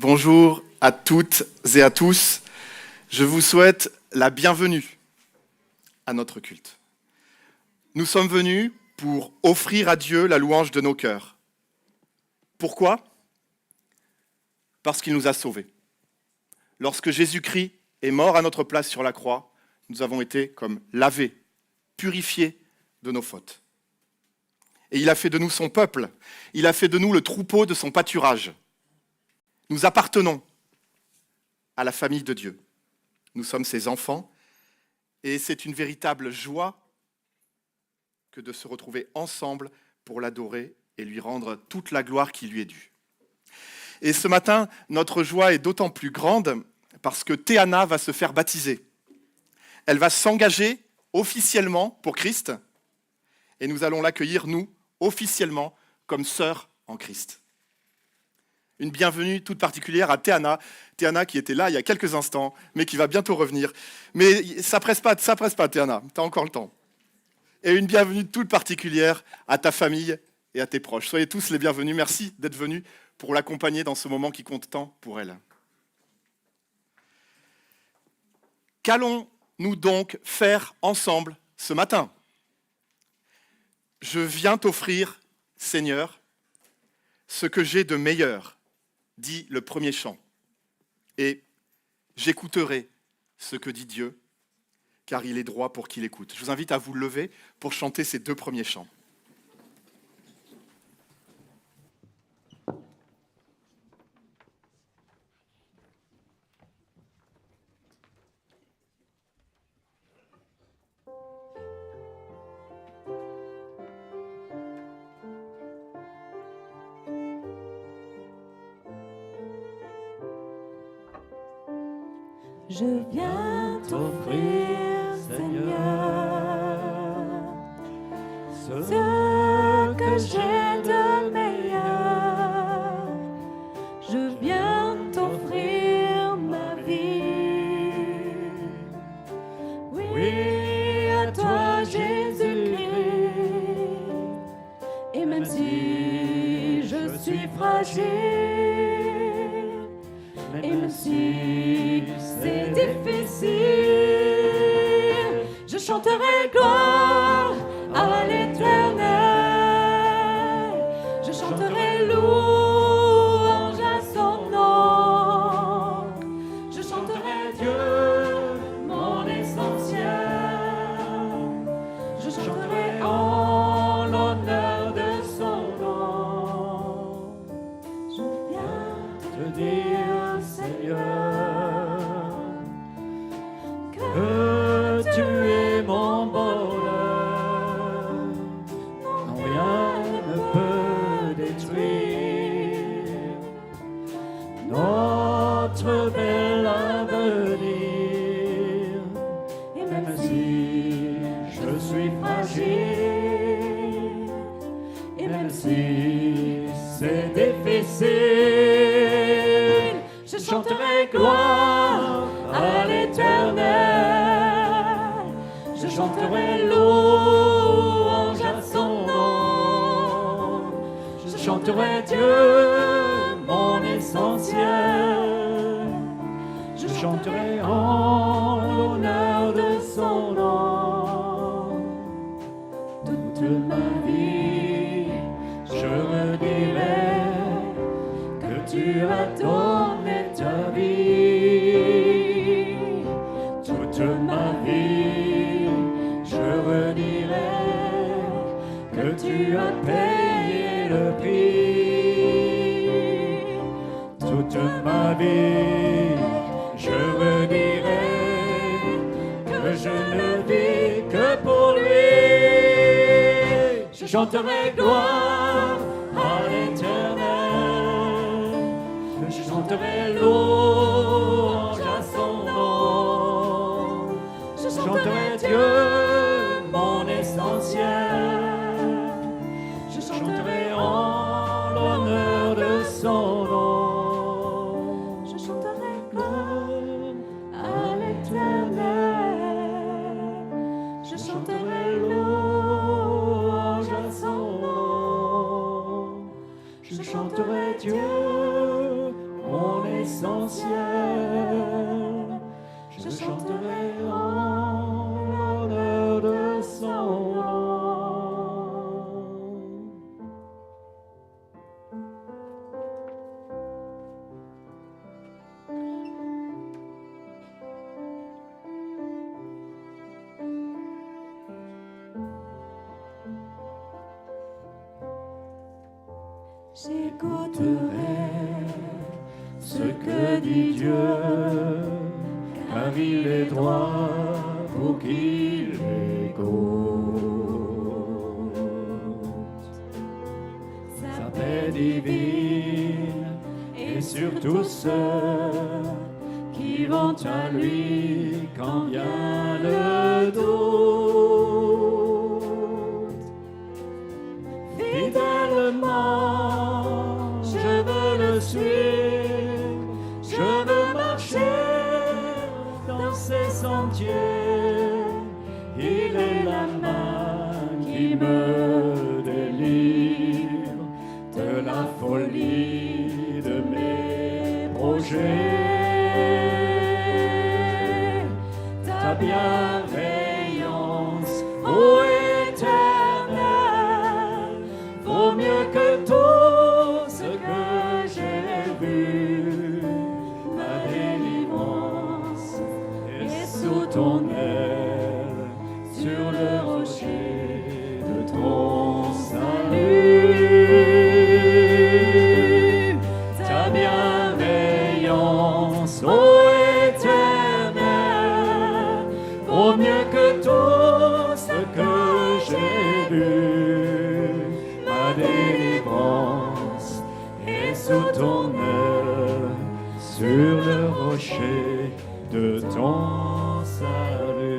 Bonjour à toutes et à tous. Je vous souhaite la bienvenue à notre culte. Nous sommes venus pour offrir à Dieu la louange de nos cœurs. Pourquoi ? Parce qu'il nous a sauvés. Lorsque Jésus-Christ est mort à notre place sur la croix, nous avons été comme lavés, purifiés de nos fautes. Et il a fait de nous son peuple. Il a fait de nous le troupeau de son pâturage. Nous appartenons à la famille de Dieu. Nous sommes ses enfants et c'est une véritable joie que de se retrouver ensemble pour l'adorer et lui rendre toute la gloire qui lui est due. Et ce matin, notre joie est d'autant plus grande parce que Théana va se faire baptiser. Elle va s'engager officiellement pour Christ et nous allons l'accueillir, nous, officiellement, comme sœur en Christ. Une bienvenue toute particulière à Théana qui était là il y a quelques instants, mais qui va bientôt revenir. Mais ça presse pas Théana, tu as encore le temps. Et une bienvenue toute particulière à ta famille et à tes proches. Soyez tous les bienvenus, merci d'être venus pour l'accompagner dans ce moment qui compte tant pour elle. Qu'allons-nous donc faire ensemble ce matin ? Je viens t'offrir, Seigneur, ce que j'ai de meilleur, dit le premier chant. Et j'écouterai ce que dit Dieu, car il est droit pour qu'il écoute. Je vous invite à vous lever pour chanter ces deux premiers chants. Je viens t'offrir, Seigneur, ce que j'ai de meilleur. Je viens t'offrir ma vie. Oui, à toi, Jésus-Christ. Et même si je suis fragile, et même si c'est difficile, je chanterai gloire à l'Éternel. Je chanterai louange à son nom. Je chanterai Dieu, mon essentiel. Je chanterai en l'honneur de son nom. Je viens te dire, Seigneur, que tu es mon bonheur. Non, rien ne peut détruire notre bel avenir. Et même si je suis fragile, et même si c'est difficile, je chanterai gloire à l'Éternel. Je chanterai louange à son nom. Je chanterai Dieu, mon essentiel. Je chanterai en l'honneur de son nom. Toute ma vie, je redirai que tu as donné ta vie. Toute ma vie, je redirai que tu as payé le prix. Toute ma vie, je redirai que je ne vis que pour lui. Je chanterai gloire à l'Éternel. Je chanterai louange à son nom. Je chanterai Dieu, mon essentiel. Je chanterai en l'honneur de son nom. Je chanterai gloire à l'Éternel. Je chanterai louange à son nom. Je chanterai Dieu, mon essentiel. J'écouterai ce que dit Dieu, car il est droit pour qu'il écoute. Sa paix divine et sur tous ceux qui vont à lui quand vient le doute. Fidèlement, je veux le suivre, je veux marcher dans ses sentiers. Il est la main qui me délivre de la folie de mes projets. Ta bienveillance, ô Éternel, vaut mieux que tout ce que j'ai vu. Ma délivrance est sous ton aile, sur le rocher de ton salut. Ta bienveillance, ô Éternel, vaut mieux que tout ce que j'ai vu. Ma délivrance est sous ton aile, sur le rocher de ton salut.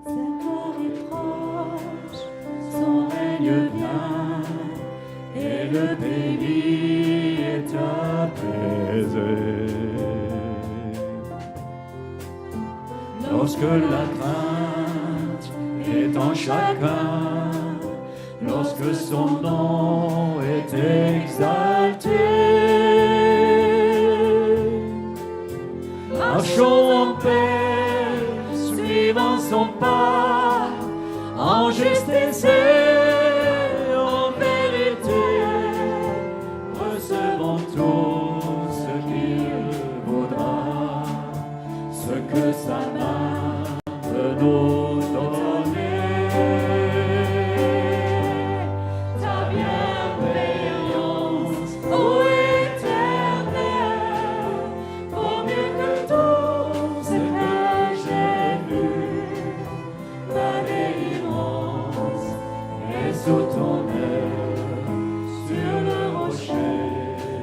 Sa gloire est proche, son règne vient, et le pays est apaisé. Lorsque la crainte est en chacun, lorsque son nom est exalté, marchons en paix, suivant son pas, en justice et en vérité, recevons tout ce qu'il vaudra, ce que sa main peut nous donner. Ta bienveillance, ô Éternel, vaut mieux que tout ce que j'ai vu. Ta délivrance est sous ton aile, sur le rocher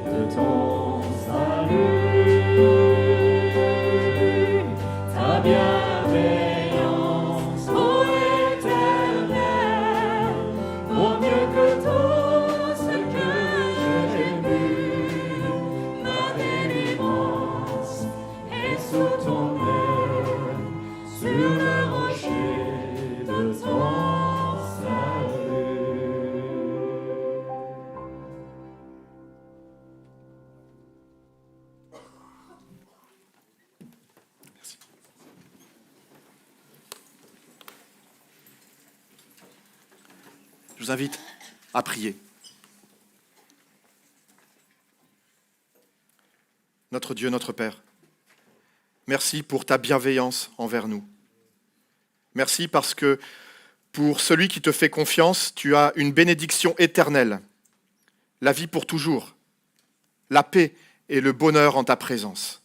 de ton salut. Ta bienveillance, ô Éternel, vaut mieux que tout ce que j'ai vu. Ma délivrance est sous ton aile, sur le rocher de ton salut. Je vous invite à prier. Notre Dieu, notre Père, merci pour ta bienveillance envers nous. Merci parce que pour celui qui te fait confiance, tu as une bénédiction éternelle, la vie pour toujours, la paix et le bonheur en ta présence.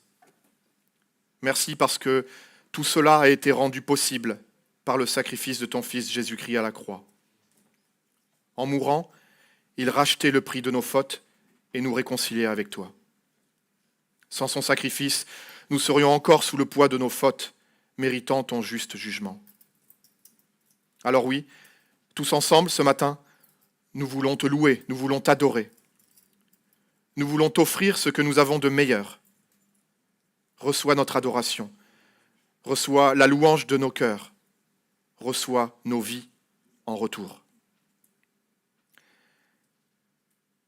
Merci parce que tout cela a été rendu possible par le sacrifice de ton Fils Jésus-Christ à la croix. En mourant, il rachetait le prix de nos fautes et nous réconciliait avec toi. Sans son sacrifice, nous serions encore sous le poids de nos fautes, méritant ton juste jugement. Alors oui, tous ensemble ce matin, nous voulons te louer, nous voulons t'adorer. Nous voulons t'offrir ce que nous avons de meilleur. Reçois notre adoration, reçois la louange de nos cœurs, reçois nos vies en retour.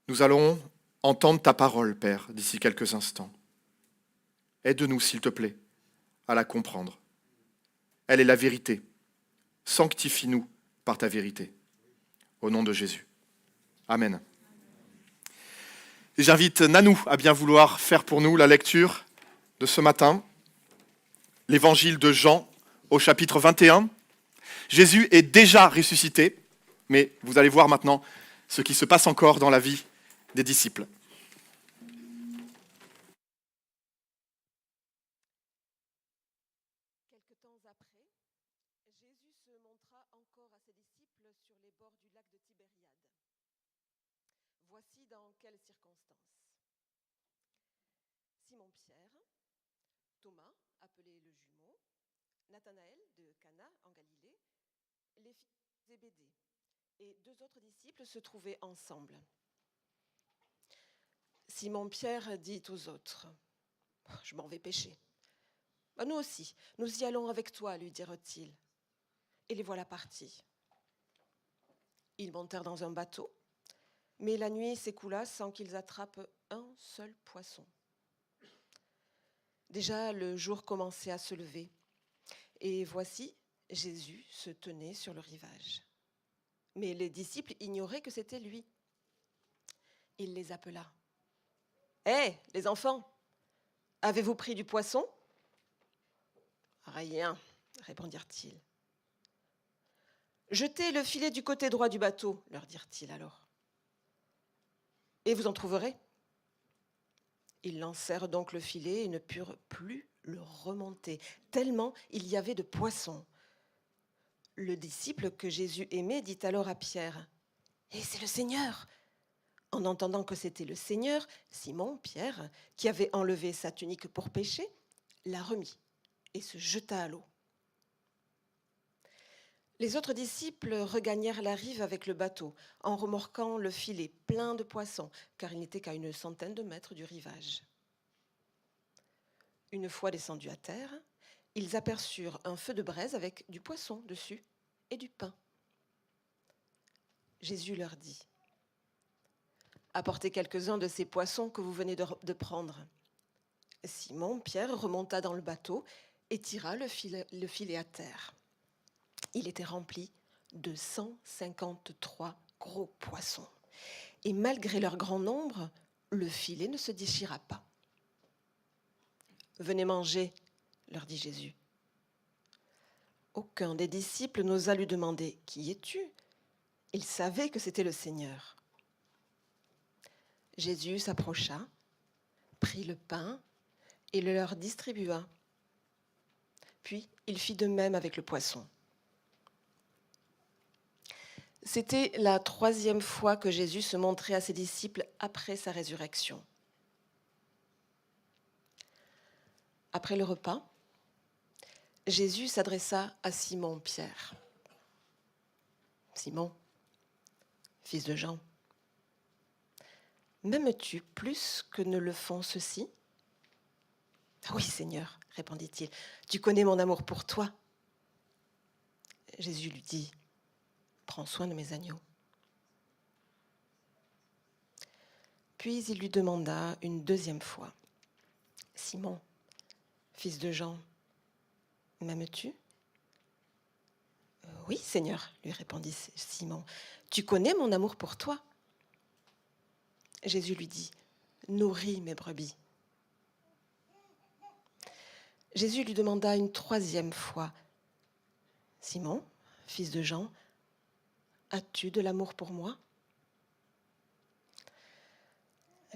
Nous allons entendre ta parole, Père, d'ici quelques instants. Aide-nous, s'il te plaît, à la comprendre. Elle est la vérité. Sanctifie-nous par ta vérité. Au nom de Jésus. Amen. Et j'invite Nanou à bien vouloir faire pour nous la lecture de ce matin. L'évangile de Jean au chapitre 21. Jésus est déjà ressuscité. Mais vous allez voir maintenant ce qui se passe encore dans la vie des disciples. Quelque temps après, Jésus se montra encore à ses disciples sur les bords du lac de Tibériade. Voici dans quelles circonstances. Simon-Pierre, Thomas, appelé le jumeau, Nathanaël de Cana en Galilée, les fils de Zébédée et deux autres disciples se trouvaient ensemble. Simon-Pierre dit aux autres, « Je m'en vais pêcher. » « Nous aussi, nous y allons avec toi, lui dirent-ils. Et les voilà partis. Ils montèrent dans un bateau, mais la nuit s'écoula sans qu'ils attrapent un seul poisson. Déjà, le jour commençait à se lever, et voici, Jésus se tenait sur le rivage. Mais les disciples ignoraient que c'était lui. Il les appela. « Hé, les enfants, avez-vous pris du poisson ?»« Rien, répondirent-ils. »« Jetez le filet du côté droit du bateau, leur dirent-ils alors. Et vous en trouverez. » Ils lancèrent donc le filet et ne purent plus le remonter, tellement il y avait de poissons. Le disciple que Jésus aimait dit alors à Pierre, « Et c'est le Seigneur !» En entendant que c'était le Seigneur, Simon, Pierre, qui avait enlevé sa tunique pour pêcher, la remit et se jeta à l'eau. Les autres disciples regagnèrent la rive avec le bateau, en remorquant le filet plein de poissons, car il n'était qu'à 100 mètres du rivage. Une fois descendus à terre, ils aperçurent un feu de braise avec du poisson dessus et du pain. Jésus leur dit, « Apportez quelques-uns de ces poissons que vous venez de prendre. » Simon, Pierre, remonta dans le bateau et tira le filet à terre. Il était rempli de 153 gros poissons. Et malgré leur grand nombre, le filet ne se déchira pas. « Venez manger, leur dit Jésus. Aucun des disciples n'osa lui demander « Qui es-tu » Il savait que c'était le Seigneur. Jésus s'approcha, prit le pain et le leur distribua. Puis il fit de même avec le poisson. C'était la 3e fois que Jésus se montrait à ses disciples après sa résurrection. Après le repas, Jésus s'adressa à Simon-Pierre. « Simon, fils de Jean, m'aimes-tu plus que ne le font ceux-ci ?»« Oui, Seigneur, répondit-il, tu connais mon amour pour toi. » Jésus lui dit, « Prends soin de mes agneaux. » Puis il lui demanda une 2e fois, « Simon, fils de Jean, m'aimes-tu ?»« Oui, Seigneur, lui répondit Simon, tu connais mon amour pour toi. » Jésus lui dit, « Nourris mes brebis. » Jésus lui demanda une 3e fois, « Simon, fils de Jean, as-tu de l'amour pour moi ?»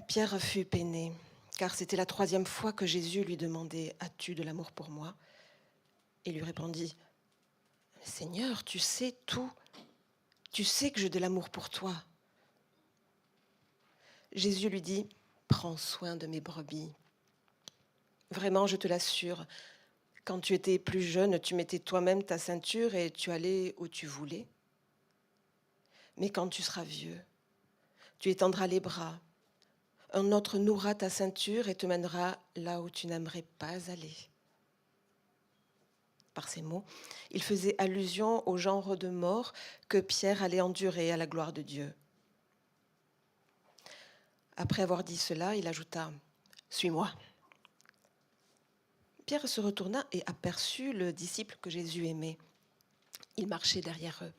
Pierre fut peiné, car c'était la 3e fois que Jésus lui demandait « As-tu de l'amour pour moi ?» Et lui répondit, « Seigneur, tu sais tout, tu sais que j'ai de l'amour pour toi. » Jésus lui dit, « Prends soin de mes brebis. Vraiment, je te l'assure, quand tu étais plus jeune, tu mettais toi-même ta ceinture et tu allais où tu voulais. Mais quand tu seras vieux, tu étendras les bras. Un autre nouera ta ceinture et te mènera là où tu n'aimerais pas aller. » Par ces mots, il faisait allusion au genre de mort que Pierre allait endurer à la gloire de Dieu. Après avoir dit cela, il ajouta, « Suis-moi. » Pierre se retourna et aperçut le disciple que Jésus aimait. Il marchait derrière eux.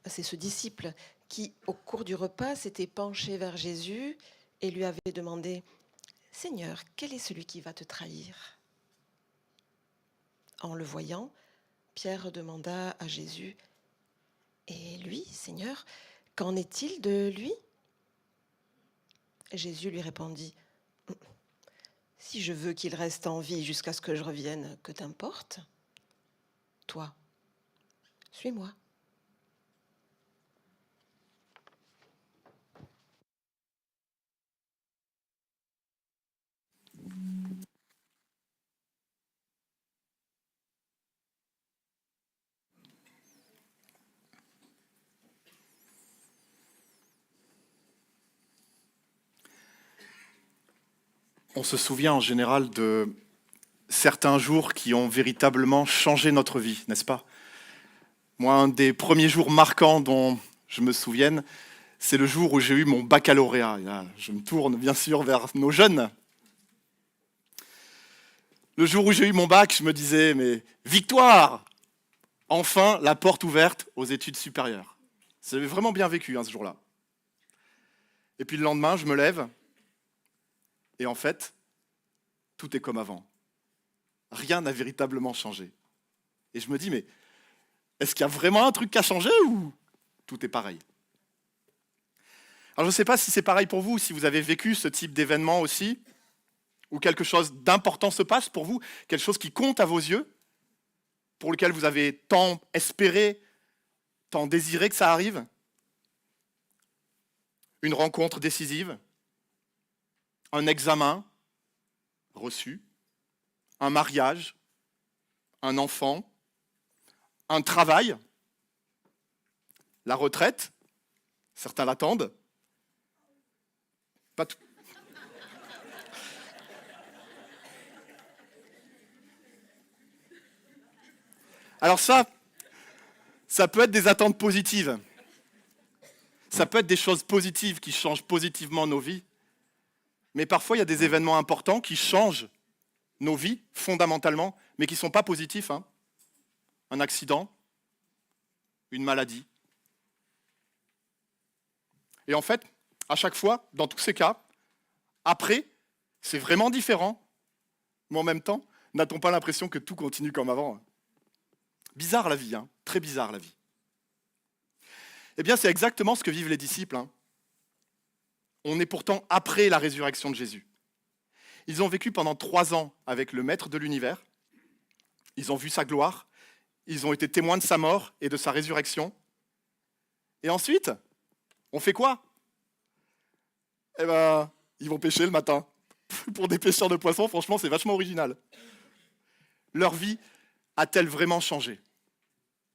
C'est ce disciple qui, au cours du repas, s'était penché vers Jésus et lui avait demandé « Seigneur, quel est celui qui va te trahir ?» En le voyant, Pierre demanda à Jésus Et lui, Seigneur, qu'en est-il de lui? Jésus lui répondit, si je veux qu'il reste en vie jusqu'à ce que je revienne, que t'importe? Toi, suis-moi. On se souvient en général de certains jours qui ont véritablement changé notre vie, n'est-ce pas? Moi, un des premiers jours marquants dont je me souvienne, c'est le jour où j'ai eu mon baccalauréat. Et là, je me tourne bien sûr vers nos jeunes. Le jour où j'ai eu mon bac, je me disais, mais victoire! Enfin, la porte ouverte aux études supérieures. J'avais vraiment bien vécu ce jour-là. Et puis le lendemain, je me lève, et en fait, tout est comme avant. Rien n'a véritablement changé. Et je me dis, mais est-ce qu'il y a vraiment un truc qui a changé ou tout est pareil? Alors je ne sais pas si c'est pareil pour vous, si vous avez vécu ce type d'événement aussi, où quelque chose d'important se passe pour vous, quelque chose qui compte à vos yeux, pour lequel vous avez tant espéré, tant désiré que ça arrive. Une rencontre décisive, un examen reçu, un mariage, un enfant, un travail, la retraite, certains l'attendent. Pas tout. Alors ça peut être des attentes positives. Ça peut être des choses positives qui changent positivement nos vies. Mais parfois, il y a des événements importants qui changent nos vies fondamentalement, mais qui ne sont pas positifs. Un accident, une maladie. Et en fait, à chaque fois, dans tous ces cas, après, c'est vraiment différent. Mais en même temps, n'a-t-on pas l'impression que tout continue comme avant? Bizarre la vie, très bizarre la vie. Eh bien, c'est exactement ce que vivent les disciples. On est pourtant après la résurrection de Jésus. Ils ont vécu pendant 3 ans avec le Maître de l'univers. Ils ont vu sa gloire. Ils ont été témoins de sa mort et de sa résurrection. Et ensuite, on fait quoi? Eh ben, ils vont pêcher le matin. Pour des pêcheurs de poissons, franchement, c'est vachement original. Leur vie a-t-elle vraiment changé?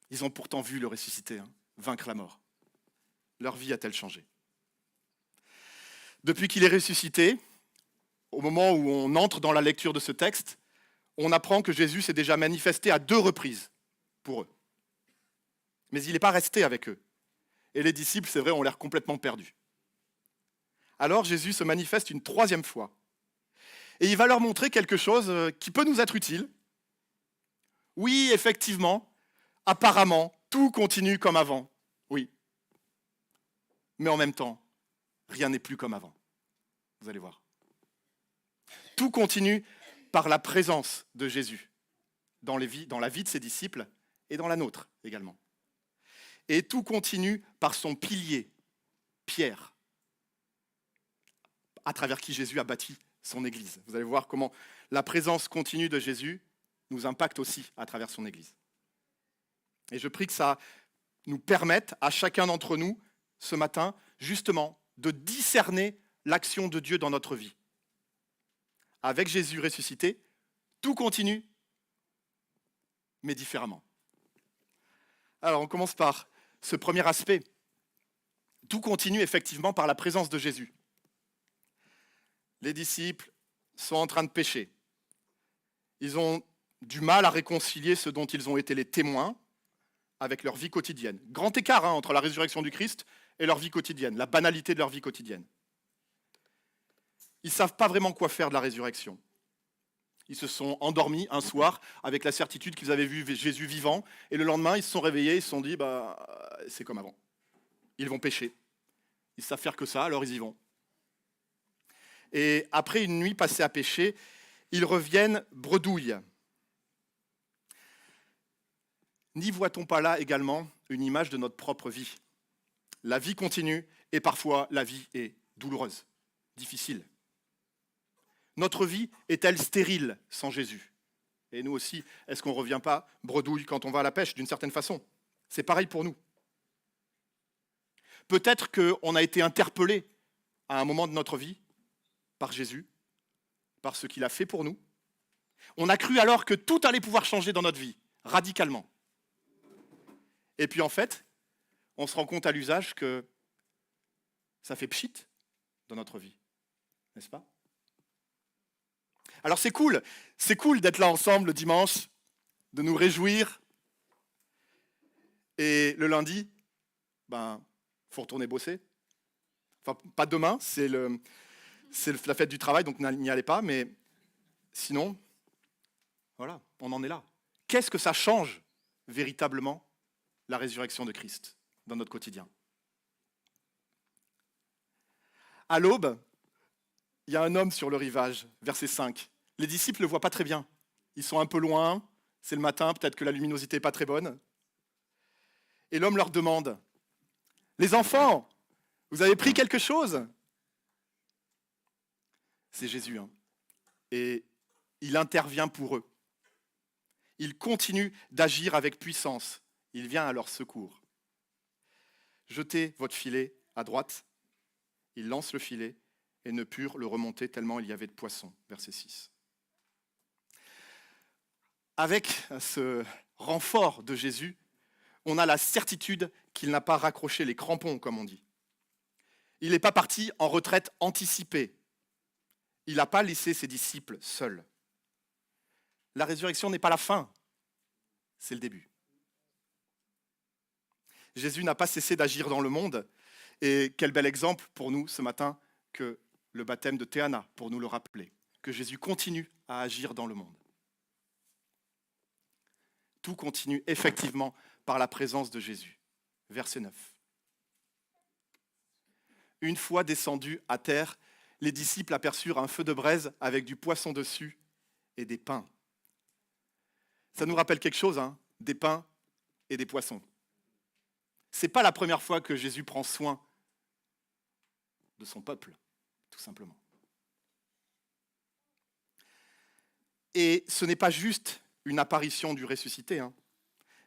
Ils ont pourtant vu le ressuscité, vaincre la mort. Leur vie a-t-elle changé? Depuis qu'il est ressuscité, au moment où on entre dans la lecture de ce texte, on apprend que Jésus s'est déjà manifesté à 2 reprises pour eux. Mais il n'est pas resté avec eux. Et les disciples, c'est vrai, ont l'air complètement perdus. Alors Jésus se manifeste une 3e fois. Et il va leur montrer quelque chose qui peut nous être utile. Oui, effectivement, apparemment, tout continue comme avant. Oui. Mais en même temps, rien n'est plus comme avant. Vous allez voir. Tout continue par la présence de Jésus dans la vie de ses disciples et dans la nôtre également. Et tout continue par son pilier, Pierre, à travers qui Jésus a bâti son Église. Vous allez voir comment la présence continue de Jésus nous impacte aussi à travers son Église. Et je prie que ça nous permette à chacun d'entre nous, ce matin, justement, de discerner l'action de Dieu dans notre vie. Avec Jésus ressuscité, tout continue, mais différemment. Alors, on commence par ce premier aspect. Tout continue effectivement par la présence de Jésus. Les disciples sont en train de pécher. Ils ont du mal à réconcilier ce dont ils ont été les témoins avec leur vie quotidienne. Grand écart entre la résurrection du Christ et leur vie quotidienne, la banalité de leur vie quotidienne. Ils ne savent pas vraiment quoi faire de la résurrection. Ils se sont endormis un soir avec la certitude qu'ils avaient vu Jésus vivant, et le lendemain, ils se sont réveillés, ils se sont dit, c'est comme avant. Ils vont pécher. Ils savent faire que ça, alors ils y vont. Et après une nuit passée à pécher, ils reviennent bredouilles. N'y voit-on pas là également une image de notre propre vie? La vie continue et parfois la vie est douloureuse, difficile. Notre vie est-elle stérile sans Jésus? Et nous aussi, est-ce qu'on ne revient pas bredouille quand on va à la pêche d'une certaine façon? C'est pareil pour nous. Peut-être qu'on a été interpellé à un moment de notre vie par Jésus, par ce qu'il a fait pour nous. On a cru alors que tout allait pouvoir changer dans notre vie, radicalement. Et puis en fait, on se rend compte à l'usage que ça fait pchit dans notre vie, n'est-ce pas? Alors c'est cool d'être là ensemble le dimanche, de nous réjouir. Et le lundi, faut retourner bosser. Enfin, pas demain, c'est la fête du travail, donc n'y allez pas, mais sinon, voilà, on en est là. Qu'est-ce que ça change véritablement, la résurrection de Christ, dans notre quotidien? À l'aube, il y a un homme sur le rivage, verset 5. Les disciples ne le voient pas très bien. Ils sont un peu loin, c'est le matin, peut-être que la luminosité n'est pas très bonne. Et l'homme leur demande, « Les enfants, vous avez pris quelque chose ?» C'est Jésus, hein. Et il intervient pour eux. Il continue d'agir avec puissance. Il vient à leur secours. Jetez votre filet à droite. Il lance le filet et ne purent le remonter tellement il y avait de poissons. Verset 6. Avec ce renfort de Jésus, on a la certitude qu'il n'a pas raccroché les crampons, comme on dit. Il n'est pas parti en retraite anticipée. Il n'a pas laissé ses disciples seuls. La résurrection n'est pas la fin, c'est le début. Jésus n'a pas cessé d'agir dans le monde, et quel bel exemple pour nous ce matin que le baptême de Théana, pour nous le rappeler, que Jésus continue à agir dans le monde. Tout continue effectivement par la présence de Jésus. Verset 9. Une fois descendus à terre, les disciples aperçurent un feu de braise avec du poisson dessus et des pains. Ça nous rappelle quelque chose, hein, des pains et des poissons. C'est pas la première fois que Jésus prend soin de son peuple, tout simplement. Et ce n'est pas juste une apparition du ressuscité, hein.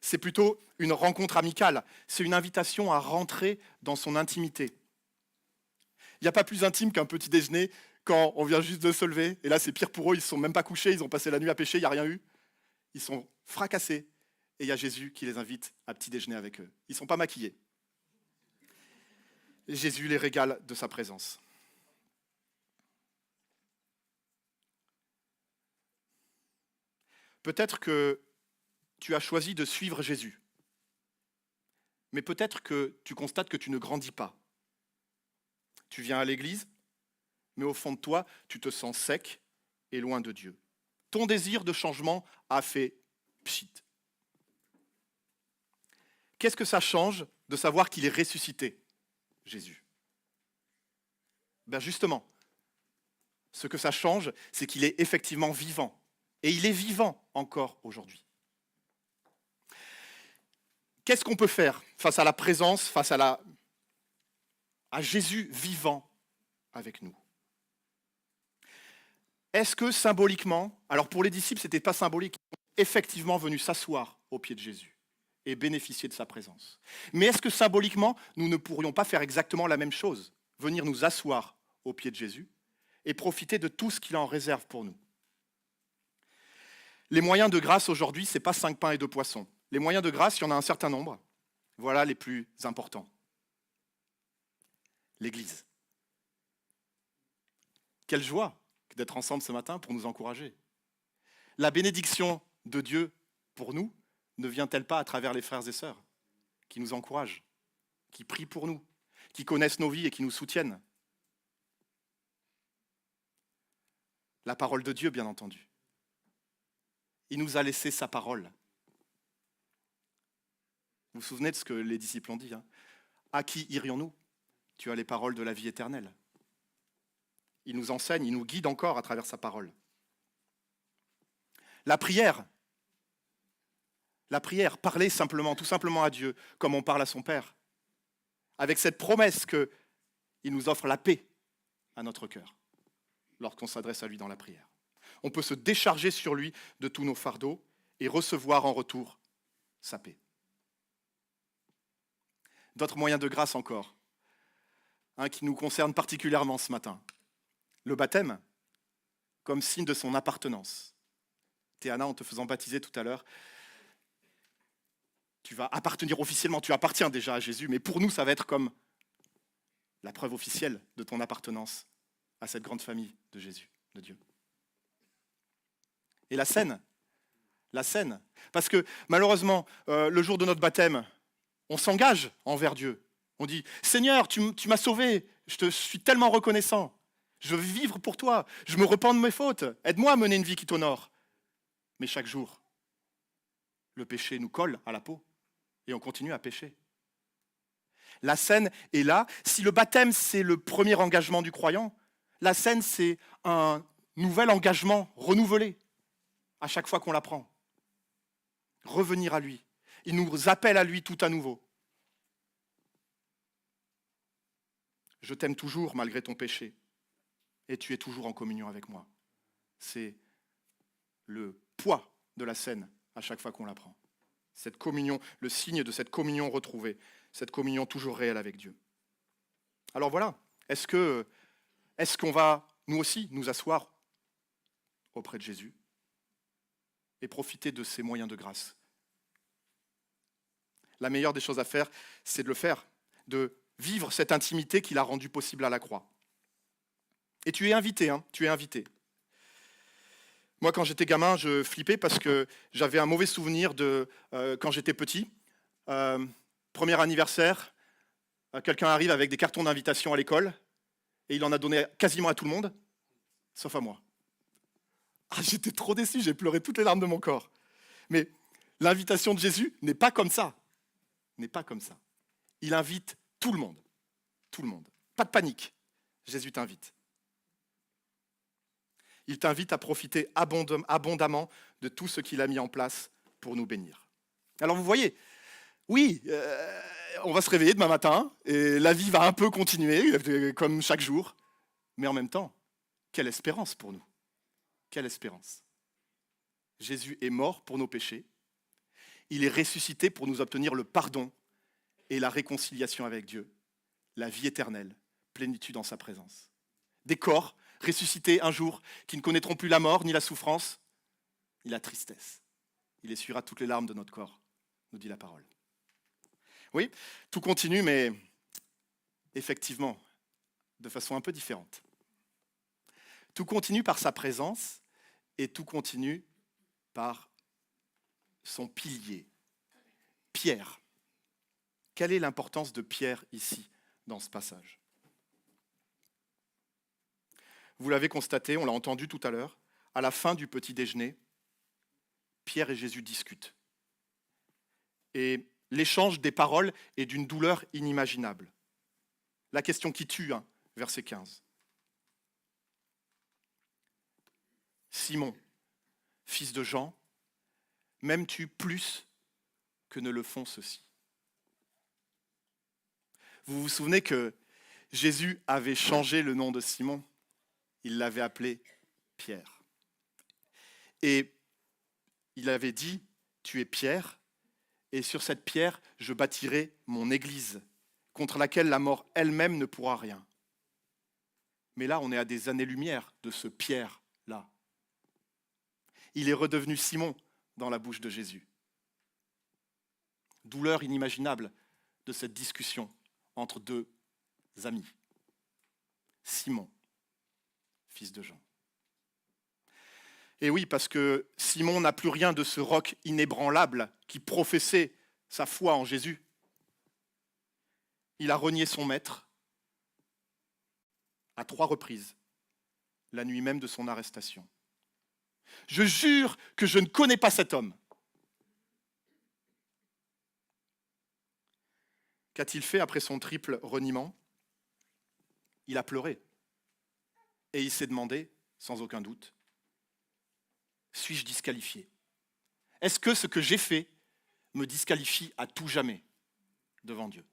C'est plutôt une rencontre amicale, c'est une invitation à rentrer dans son intimité. Il n'y a pas plus intime qu'un petit déjeuner quand on vient juste de se lever, et là c'est pire pour eux, ils ne se sont même pas couchés, ils ont passé la nuit à pêcher, il n'y a rien eu. Ils sont fracassés, et il y a Jésus qui les invite à petit déjeuner avec eux. Ils ne sont pas maquillés. Et Jésus les régale de sa présence. Peut-être que tu as choisi de suivre Jésus, mais peut-être que tu constates que tu ne grandis pas. Tu viens à l'église, mais au fond de toi, tu te sens sec et loin de Dieu. Ton désir de changement a fait pchit. Qu'est-ce que ça change de savoir qu'il est ressuscité, Jésus? Justement, ce que ça change, c'est qu'il est effectivement vivant. Et il est vivant encore aujourd'hui. Qu'est-ce qu'on peut faire face à la présence, face à Jésus vivant avec nous? Est-ce que symboliquement, alors pour les disciples, ce n'était pas symbolique, ils sont effectivement venus s'asseoir aux pieds de Jésus et bénéficier de sa présence. Mais est-ce que symboliquement, nous ne pourrions pas faire exactement la même chose, venir nous asseoir aux pieds de Jésus et profiter de tout ce qu'il en réserve pour nous? Les moyens de grâce aujourd'hui, ce n'est pas 5 pains et 2 poissons. Les moyens de grâce, il y en a un certain nombre. Voilà les plus importants. L'Église. Quelle joie d'être ensemble ce matin pour nous encourager. La bénédiction de Dieu pour nous ne vient-elle pas à travers les frères et sœurs qui nous encouragent, qui prient pour nous, qui connaissent nos vies et qui nous soutiennent? La parole de Dieu, bien entendu. Il nous a laissé sa parole. Vous vous souvenez de ce que les disciples ont dit, hein? À qui irions-nous? Tu as les paroles de la vie éternelle. Il nous enseigne, il nous guide encore à travers sa parole. La prière la prière, parler simplement, tout simplement à Dieu, comme on parle à son Père, avec cette promesse qu'il nous offre la paix à notre cœur lorsqu'on s'adresse à lui dans la prière. On peut se décharger sur lui de tous nos fardeaux et recevoir en retour sa paix. D'autres moyens de grâce encore, qui nous concernent particulièrement ce matin. Le baptême, comme signe de son appartenance. Théana, en te faisant baptiser tout à l'heure, tu vas appartenir officiellement, tu appartiens déjà à Jésus, mais pour nous, ça va être comme la preuve officielle de ton appartenance à cette grande famille de Jésus, de Dieu. Et la scène, parce que malheureusement, le jour de notre baptême, on s'engage envers Dieu. On dit, Seigneur, tu m'as sauvé, je te suis tellement reconnaissant, je veux vivre pour toi, je me repens de mes fautes, aide-moi à mener une vie qui t'honore. Mais chaque jour, le péché nous colle à la peau et on continue à pécher. La scène est là. Si le baptême, c'est le premier engagement du croyant, la scène, c'est un nouvel engagement renouvelé à chaque fois qu'on la prend. Revenir à lui. Il nous appelle à lui tout à nouveau. Je t'aime toujours malgré ton péché et tu es toujours en communion avec moi. C'est le poids de la scène à chaque fois qu'on la prend. Cette communion, le signe de cette communion retrouvée, cette communion toujours réelle avec Dieu. Alors voilà, est-ce qu'on va nous aussi nous asseoir auprès de Jésus et profiter de ces moyens de grâce? La meilleure des choses à faire, c'est de le faire, de vivre cette intimité qu'il a rendue possible à la croix. Et tu es invité, tu es invité. Moi, quand j'étais gamin, je flippais parce que j'avais un mauvais souvenir de quand j'étais petit. Premier anniversaire, quelqu'un arrive avec des cartons d'invitation à l'école et il en a donné quasiment à tout le monde, sauf à moi. J'étais trop déçu, j'ai pleuré toutes les larmes de mon corps. Mais l'invitation de Jésus n'est pas comme ça. N'est pas comme ça. Il invite tout le monde. Tout le monde. Pas de panique. Jésus t'invite. Il t'invite à profiter abondamment de tout ce qu'il a mis en place pour nous bénir. Alors vous voyez, oui, on va se réveiller demain matin et la vie va un peu continuer comme chaque jour, mais en même temps, quelle espérance pour nous. Quelle espérance. Jésus est mort pour nos péchés, il est ressuscité pour nous obtenir le pardon et la réconciliation avec Dieu, la vie éternelle, plénitude en sa présence. Des corps ressuscités un jour qui ne connaîtront plus la mort ni la souffrance, ni la tristesse. Il essuiera toutes les larmes de notre corps, nous dit la parole. Oui, tout continue, mais effectivement, de façon un peu différente. Tout continue par sa présence et tout continue par son pilier, Pierre. Quelle est l'importance de Pierre ici, dans ce passage ? Vous l'avez constaté, on l'a entendu tout à l'heure, à la fin du petit déjeuner, Pierre et Jésus discutent. Et l'échange des paroles est d'une douleur inimaginable. La question qui tue, verset 15. Simon, fils de Jean, m'aimes-tu plus que ne le font ceux-ci ? Vous vous souvenez que Jésus avait changé le nom de Simon ? Il l'avait appelé Pierre. Et il avait dit, tu es Pierre, et sur cette pierre, je bâtirai mon église, contre laquelle la mort elle-même ne pourra rien. Mais là, on est à des années-lumière de ce Pierre-là. Il est redevenu Simon dans la bouche de Jésus. Douleur inimaginable de cette discussion entre deux amis. Simon, fils de Jean. Et oui, parce que Simon n'a plus rien de ce roc inébranlable qui professait sa foi en Jésus. Il a renié son maître à 3 reprises, la nuit même de son arrestation. Je jure que je ne connais pas cet homme. Qu'a-t-il fait après son triple reniement ? Il a pleuré. Et il s'est demandé, sans aucun doute, suis-je disqualifié ? Est-ce que ce que j'ai fait me disqualifie à tout jamais devant Dieu?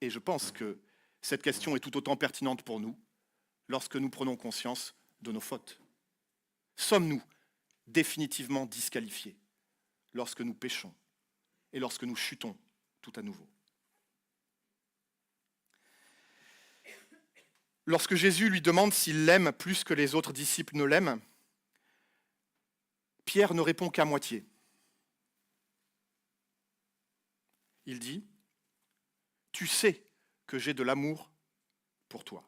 Et je pense que cette question est tout autant pertinente pour nous lorsque nous prenons conscience de nos fautes. Sommes-nous définitivement disqualifiés lorsque nous péchons et lorsque nous chutons tout à nouveau? Lorsque Jésus lui demande s'il l'aime plus que les autres disciples ne l'aiment, Pierre ne répond qu'à moitié. Il dit, « Tu sais que j'ai de l'amour pour toi. »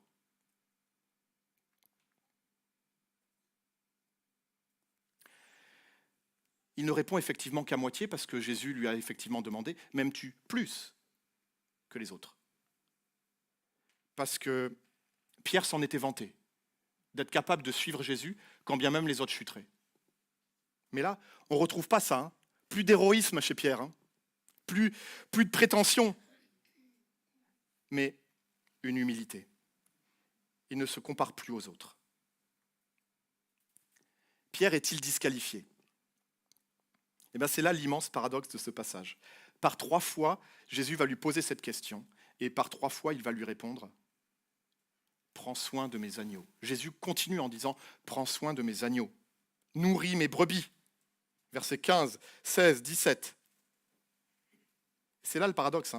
Il ne répond effectivement qu'à moitié parce que Jésus lui a effectivement demandé, « M'aimes-tu plus que les autres ?» Parce que Pierre s'en était vanté, d'être capable de suivre Jésus quand bien même les autres chuteraient. Mais là, on ne retrouve pas ça. Plus d'héroïsme chez Pierre, plus de prétention, mais une humilité. Il ne se compare plus aux autres. Pierre est-il disqualifié? Eh bien, c'est là l'immense paradoxe de ce passage. Par 3 fois, Jésus va lui poser cette question, et par 3 fois, il va lui répondre « Prends soin de mes agneaux ». Jésus continue en disant « Prends soin de mes agneaux, nourris mes brebis ». Versets 15, 16, 17. C'est là le paradoxe.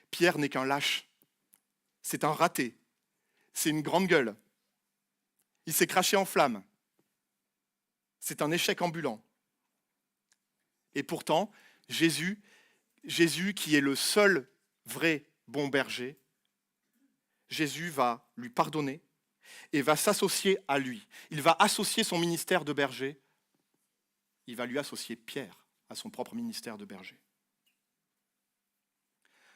Pierre n'est qu'un lâche. C'est un raté. C'est une grande gueule. Il s'est craché en flammes. C'est un échec ambulant. Et pourtant, Jésus qui est le seul vrai bon berger, Jésus va lui pardonner et va s'associer à lui. Il va associer son ministère de berger. Il va lui associer Pierre à son propre ministère de berger.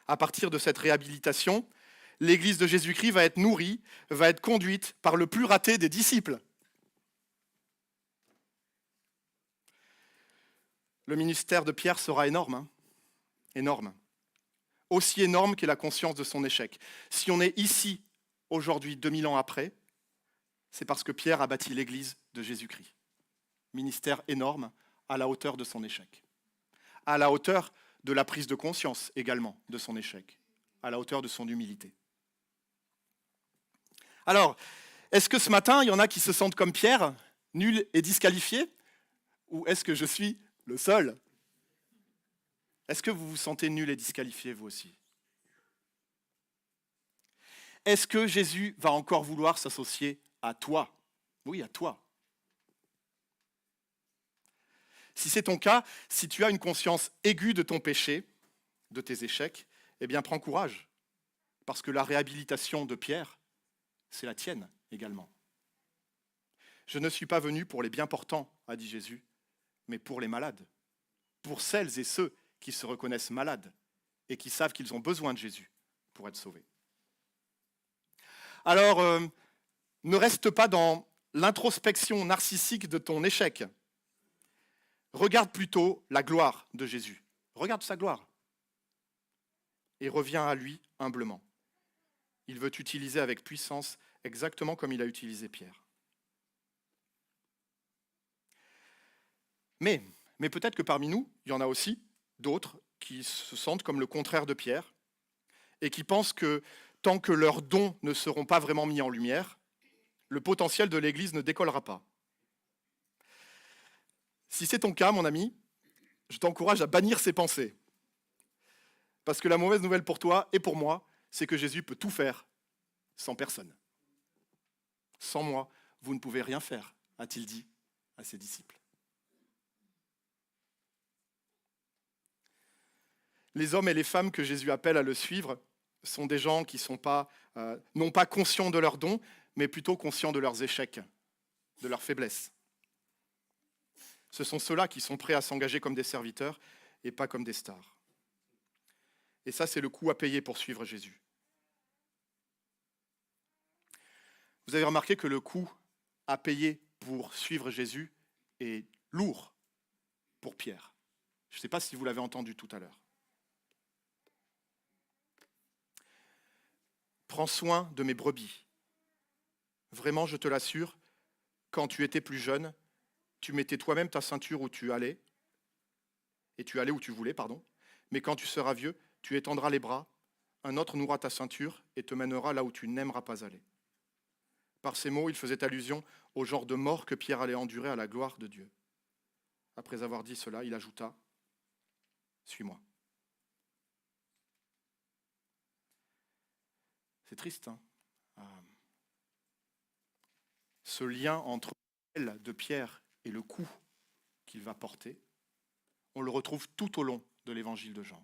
À partir de cette réhabilitation, l'Église de Jésus-Christ va être nourrie, va être conduite par le plus raté des disciples. Le ministère de Pierre sera énorme, énorme. Aussi énorme qu'est la conscience de son échec. Si on est ici, aujourd'hui, 2000 ans après, c'est parce que Pierre a bâti l'Église de Jésus-Christ. Ministère énorme, à la hauteur de son échec. À la hauteur de la prise de conscience également de son échec. À la hauteur de son humilité. Alors, est-ce que ce matin, il y en a qui se sentent comme Pierre, nuls et disqualifiés? Ou est-ce que je suis le seul? Est-ce que vous vous sentez nul et disqualifié, vous aussi? Est-ce que Jésus va encore vouloir s'associer à toi? Oui, à toi. Si c'est ton cas, si tu as une conscience aiguë de ton péché, de tes échecs, eh bien prends courage, parce que la réhabilitation de Pierre, c'est la tienne également. Je ne suis pas venu pour les bien portants, a dit Jésus, mais pour les malades, pour celles et ceux qui se reconnaissent malades et qui savent qu'ils ont besoin de Jésus pour être sauvés. Alors, ne reste pas dans l'introspection narcissique de ton échec. Regarde plutôt la gloire de Jésus. Regarde sa gloire. Et reviens à lui humblement. Il veut t'utiliser avec puissance, exactement comme il a utilisé Pierre. Mais peut-être que parmi nous, il y en a aussi d'autres qui se sentent comme le contraire de Pierre et qui pensent que tant que leurs dons ne seront pas vraiment mis en lumière, le potentiel de l'Église ne décollera pas. Si c'est ton cas, mon ami, je t'encourage à bannir ces pensées. Parce que la mauvaise nouvelle pour toi et pour moi, c'est que Jésus peut tout faire sans personne. Sans moi, vous ne pouvez rien faire, a-t-il dit à ses disciples. Les hommes et les femmes que Jésus appelle à le suivre sont des gens qui sont non pas conscients de leurs dons, mais plutôt conscients de leurs échecs, de leurs faiblesses. Ce sont ceux-là qui sont prêts à s'engager comme des serviteurs et pas comme des stars. Et ça, c'est le coût à payer pour suivre Jésus. Vous avez remarqué que le coût à payer pour suivre Jésus est lourd pour Pierre. Je ne sais pas si vous l'avez entendu tout à l'heure. Prends soin de mes brebis. Vraiment, je te l'assure, quand tu étais plus jeune, tu mettais toi-même ta ceinture où tu allais, et tu allais où tu voulais, pardon. Mais quand tu seras vieux, tu étendras les bras, un autre nouera ta ceinture et te mènera là où tu n'aimeras pas aller. Par ces mots, il faisait allusion au genre de mort que Pierre allait endurer à la gloire de Dieu. Après avoir dit cela, il ajouta « Suis-moi ». C'est triste, hein. Ce lien entre l'aile de Pierre et le coup qu'il va porter, on le retrouve tout au long de l'évangile de Jean.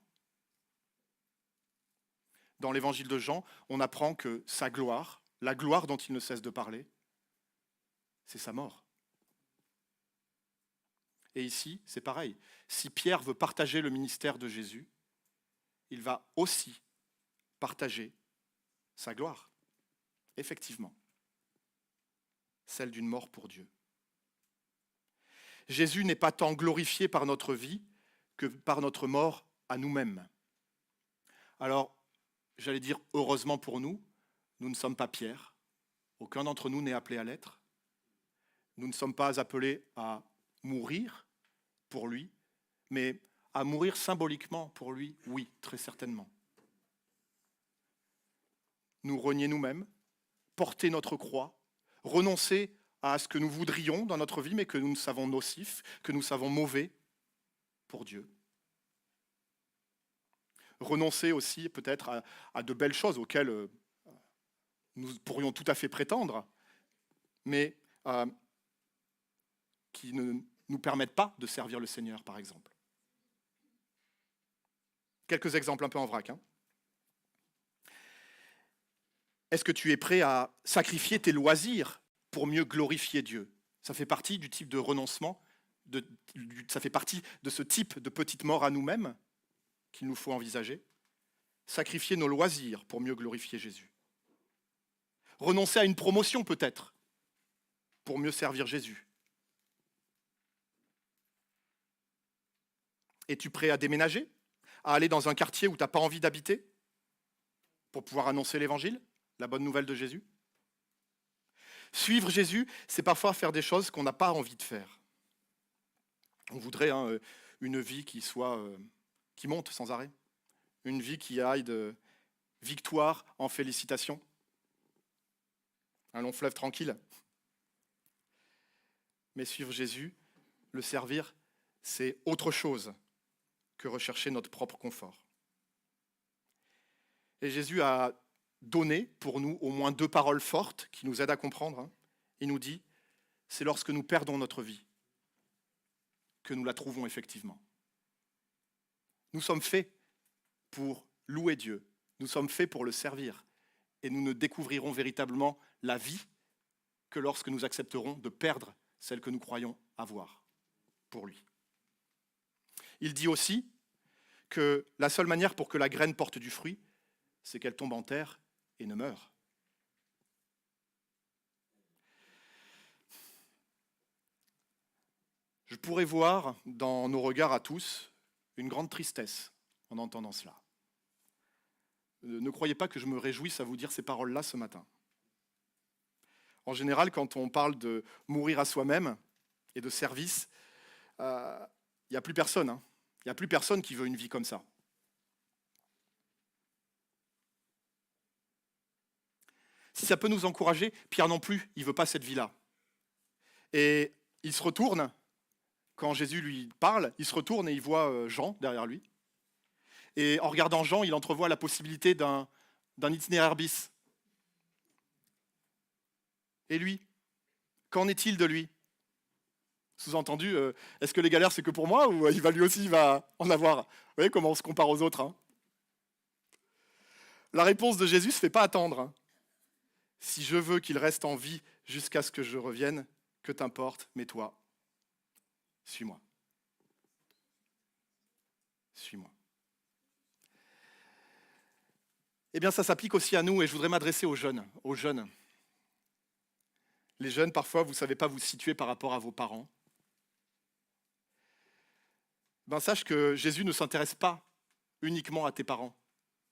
Dans l'évangile de Jean, on apprend que sa gloire, la gloire dont il ne cesse de parler, c'est sa mort. Et ici, c'est pareil. Si Pierre veut partager le ministère de Jésus, il va aussi partager sa gloire, effectivement, celle d'une mort pour Dieu. Jésus n'est pas tant glorifié par notre vie que par notre mort à nous-mêmes. Alors, j'allais dire heureusement pour nous, nous ne sommes pas Pierre, aucun d'entre nous n'est appelé à l'être. Nous ne sommes pas appelés à mourir pour lui, mais à mourir symboliquement pour lui, oui, très certainement. Nous renier nous-mêmes, porter notre croix, renoncer à ce que nous voudrions dans notre vie, mais que nous savons nocif, que nous savons mauvais pour Dieu. Renoncer aussi peut-être à de belles choses auxquelles nous pourrions tout à fait prétendre, mais qui ne nous permettent pas de servir le Seigneur, par exemple. Quelques exemples un peu en vrac. Est-ce que tu es prêt à sacrifier tes loisirs pour mieux glorifier Dieu? Ça fait partie du type de renoncement, ça fait partie de ce type de petite mort à nous-mêmes qu'il nous faut envisager. Sacrifier nos loisirs pour mieux glorifier Jésus. Renoncer à une promotion peut-être pour mieux servir Jésus. Es-tu prêt à déménager? À aller dans un quartier où tu n'as pas envie d'habiter pour pouvoir annoncer l'évangile, la bonne nouvelle de Jésus? Suivre Jésus, c'est parfois faire des choses qu'on n'a pas envie de faire. On voudrait une vie qui monte sans arrêt, une vie qui aille de victoire en félicitations, un long fleuve tranquille. Mais suivre Jésus, le servir, c'est autre chose que rechercher notre propre confort. Et Jésus a donné pour nous au moins 2 paroles fortes qui nous aident à comprendre. Il nous dit, c'est lorsque nous perdons notre vie que nous la trouvons effectivement. Nous sommes faits pour louer Dieu, nous sommes faits pour le servir, et nous ne découvrirons véritablement la vie que lorsque nous accepterons de perdre celle que nous croyons avoir pour lui. Il dit aussi que la seule manière pour que la graine porte du fruit, c'est qu'elle tombe en terre et ne meure. Je pourrais voir dans nos regards à tous une grande tristesse en entendant cela. Ne croyez pas que je me réjouisse à vous dire ces paroles-là ce matin. En général, quand on parle de mourir à soi-même et de service, il n'y a plus personne. Il n'y a plus personne qui veut une vie comme ça. Si ça peut nous encourager, Pierre non plus, il ne veut pas cette vie-là. Et il se retourne, quand Jésus lui parle, il se retourne et il voit Jean derrière lui. Et en regardant Jean, il entrevoit la possibilité d'un itinéraire bis. Et lui, qu'en est-il de lui? Sous-entendu, est-ce que les galères c'est que pour moi ou lui aussi il va en avoir? Vous voyez comment on se compare aux autres. La réponse de Jésus ne se fait pas attendre. Si je veux qu'il reste en vie jusqu'à ce que je revienne, que t'importe, mais toi, suis-moi. Suis-moi. Eh bien, ça s'applique aussi à nous, et je voudrais m'adresser aux jeunes. Les jeunes, parfois, vous ne savez pas vous situer par rapport à vos parents. Sache que Jésus ne s'intéresse pas uniquement à tes parents.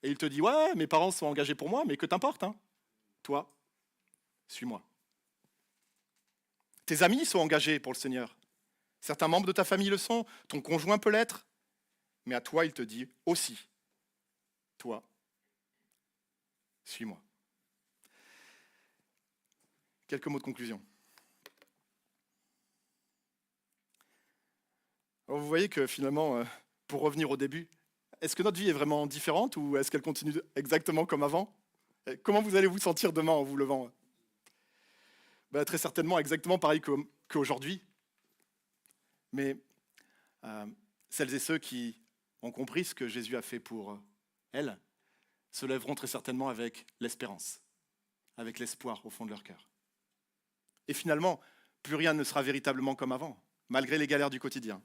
Et il te dit, ouais, mes parents sont engagés pour moi, mais que t'importe, Toi, suis-moi. Tes amis sont engagés pour le Seigneur. Certains membres de ta famille le sont, ton conjoint peut l'être, mais à toi, il te dit aussi, toi, suis-moi. Quelques mots de conclusion. Alors vous voyez que finalement, pour revenir au début, est-ce que notre vie est vraiment différente ou est-ce qu'elle continue exactement comme avant? Comment vous allez vous sentir demain en vous levant? Très certainement exactement pareil qu'aujourd'hui. Mais celles et ceux qui ont compris ce que Jésus a fait pour elles se lèveront très certainement avec l'espérance, avec l'espoir au fond de leur cœur. Et finalement, plus rien ne sera véritablement comme avant, malgré les galères du quotidien.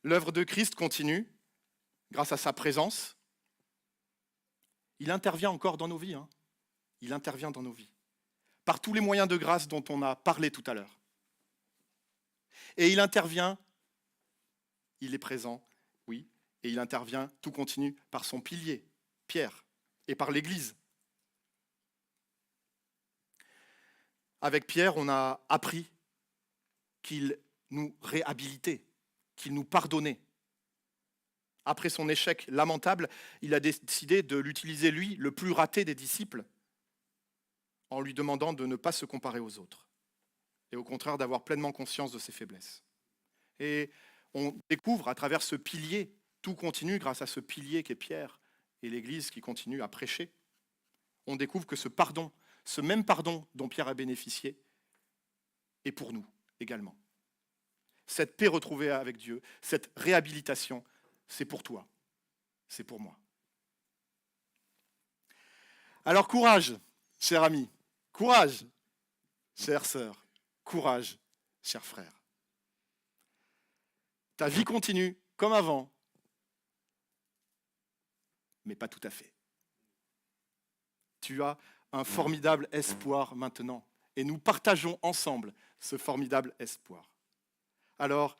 L'œuvre de Christ continue grâce à sa présence. Il intervient encore dans nos vies. Il intervient dans nos vies. Par tous les moyens de grâce dont on a parlé tout à l'heure. Et il intervient, il est présent, oui, et il intervient, tout continue, par son pilier, Pierre, et par l'Église. Avec Pierre, on a appris qu'il nous réhabilitait, qu'il nous pardonnait. Après son échec lamentable, il a décidé de l'utiliser, lui, le plus raté des disciples, en lui demandant de ne pas se comparer aux autres, et au contraire d'avoir pleinement conscience de ses faiblesses. Et on découvre à travers ce pilier, tout continue grâce à ce pilier qu'est Pierre et l'Église qui continue à prêcher. On découvre que ce pardon, ce même pardon dont Pierre a bénéficié, est pour nous également. Cette paix retrouvée avec Dieu, cette réhabilitation, c'est pour toi, c'est pour moi. Alors courage, cher ami, courage, chère sœur, courage, cher frère. Ta vie continue comme avant, mais pas tout à fait. Tu as un formidable espoir maintenant, et nous partageons ensemble ce formidable espoir. Alors,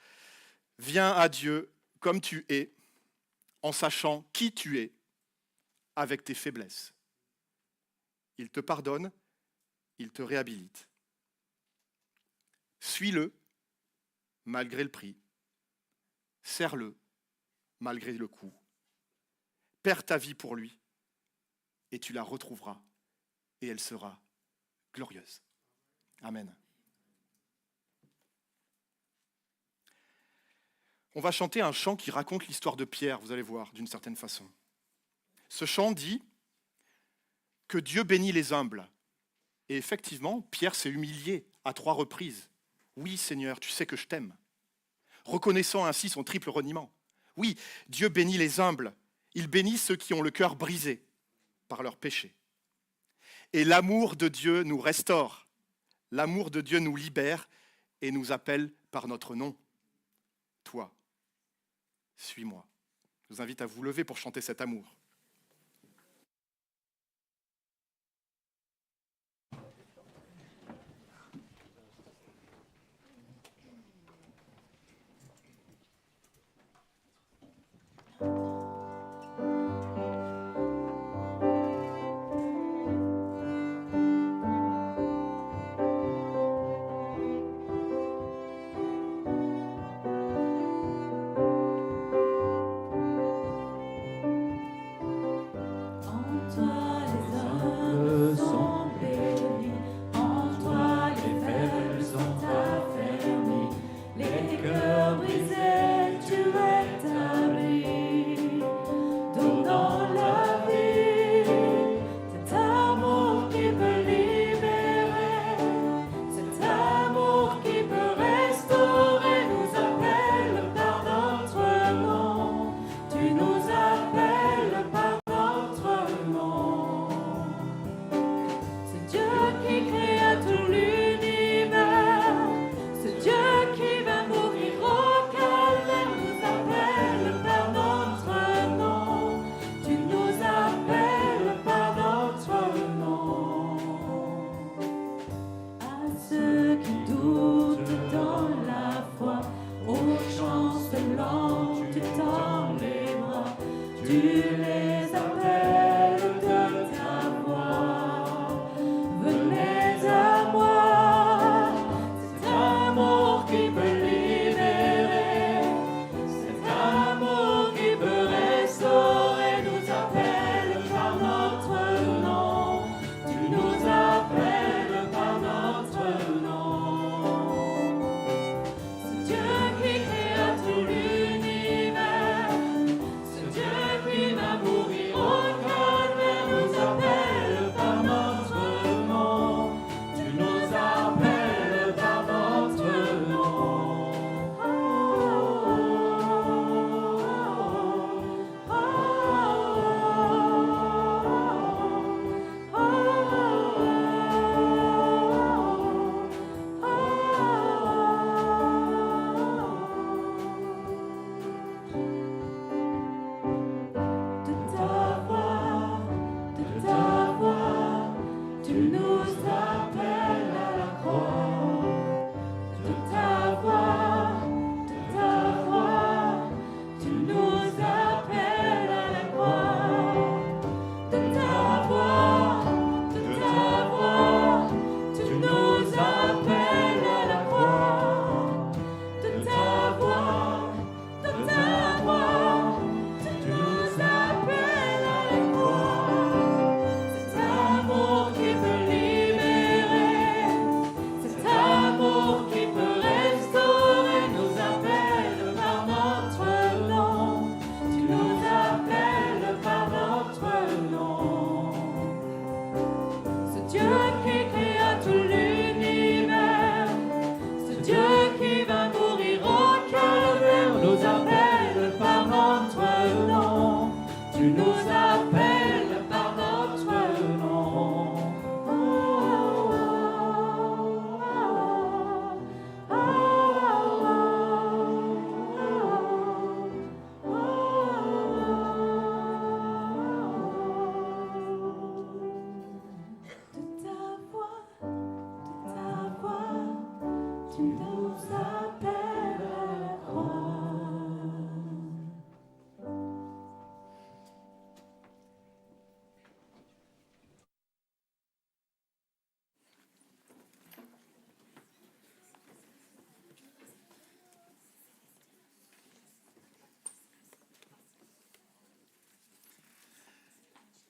viens à Dieu comme tu es, en sachant qui tu es, avec tes faiblesses. Il te pardonne, il te réhabilite. Suis-le, malgré le prix. Serre-le, malgré le coût. Perds ta vie pour lui, et tu la retrouveras, et elle sera glorieuse. Amen. On va chanter un chant qui raconte l'histoire de Pierre, vous allez voir, d'une certaine façon. Ce chant dit que Dieu bénit les humbles. Et effectivement, Pierre s'est humilié à 3 reprises. Oui, Seigneur, tu sais que je t'aime. Reconnaissant ainsi son triple reniement. Oui, Dieu bénit les humbles. Il bénit ceux qui ont le cœur brisé par leurs péchés. Et l'amour de Dieu nous restaure. L'amour de Dieu nous libère et nous appelle par notre nom. Toi, suis-moi. Je vous invite à vous lever pour chanter cet amour.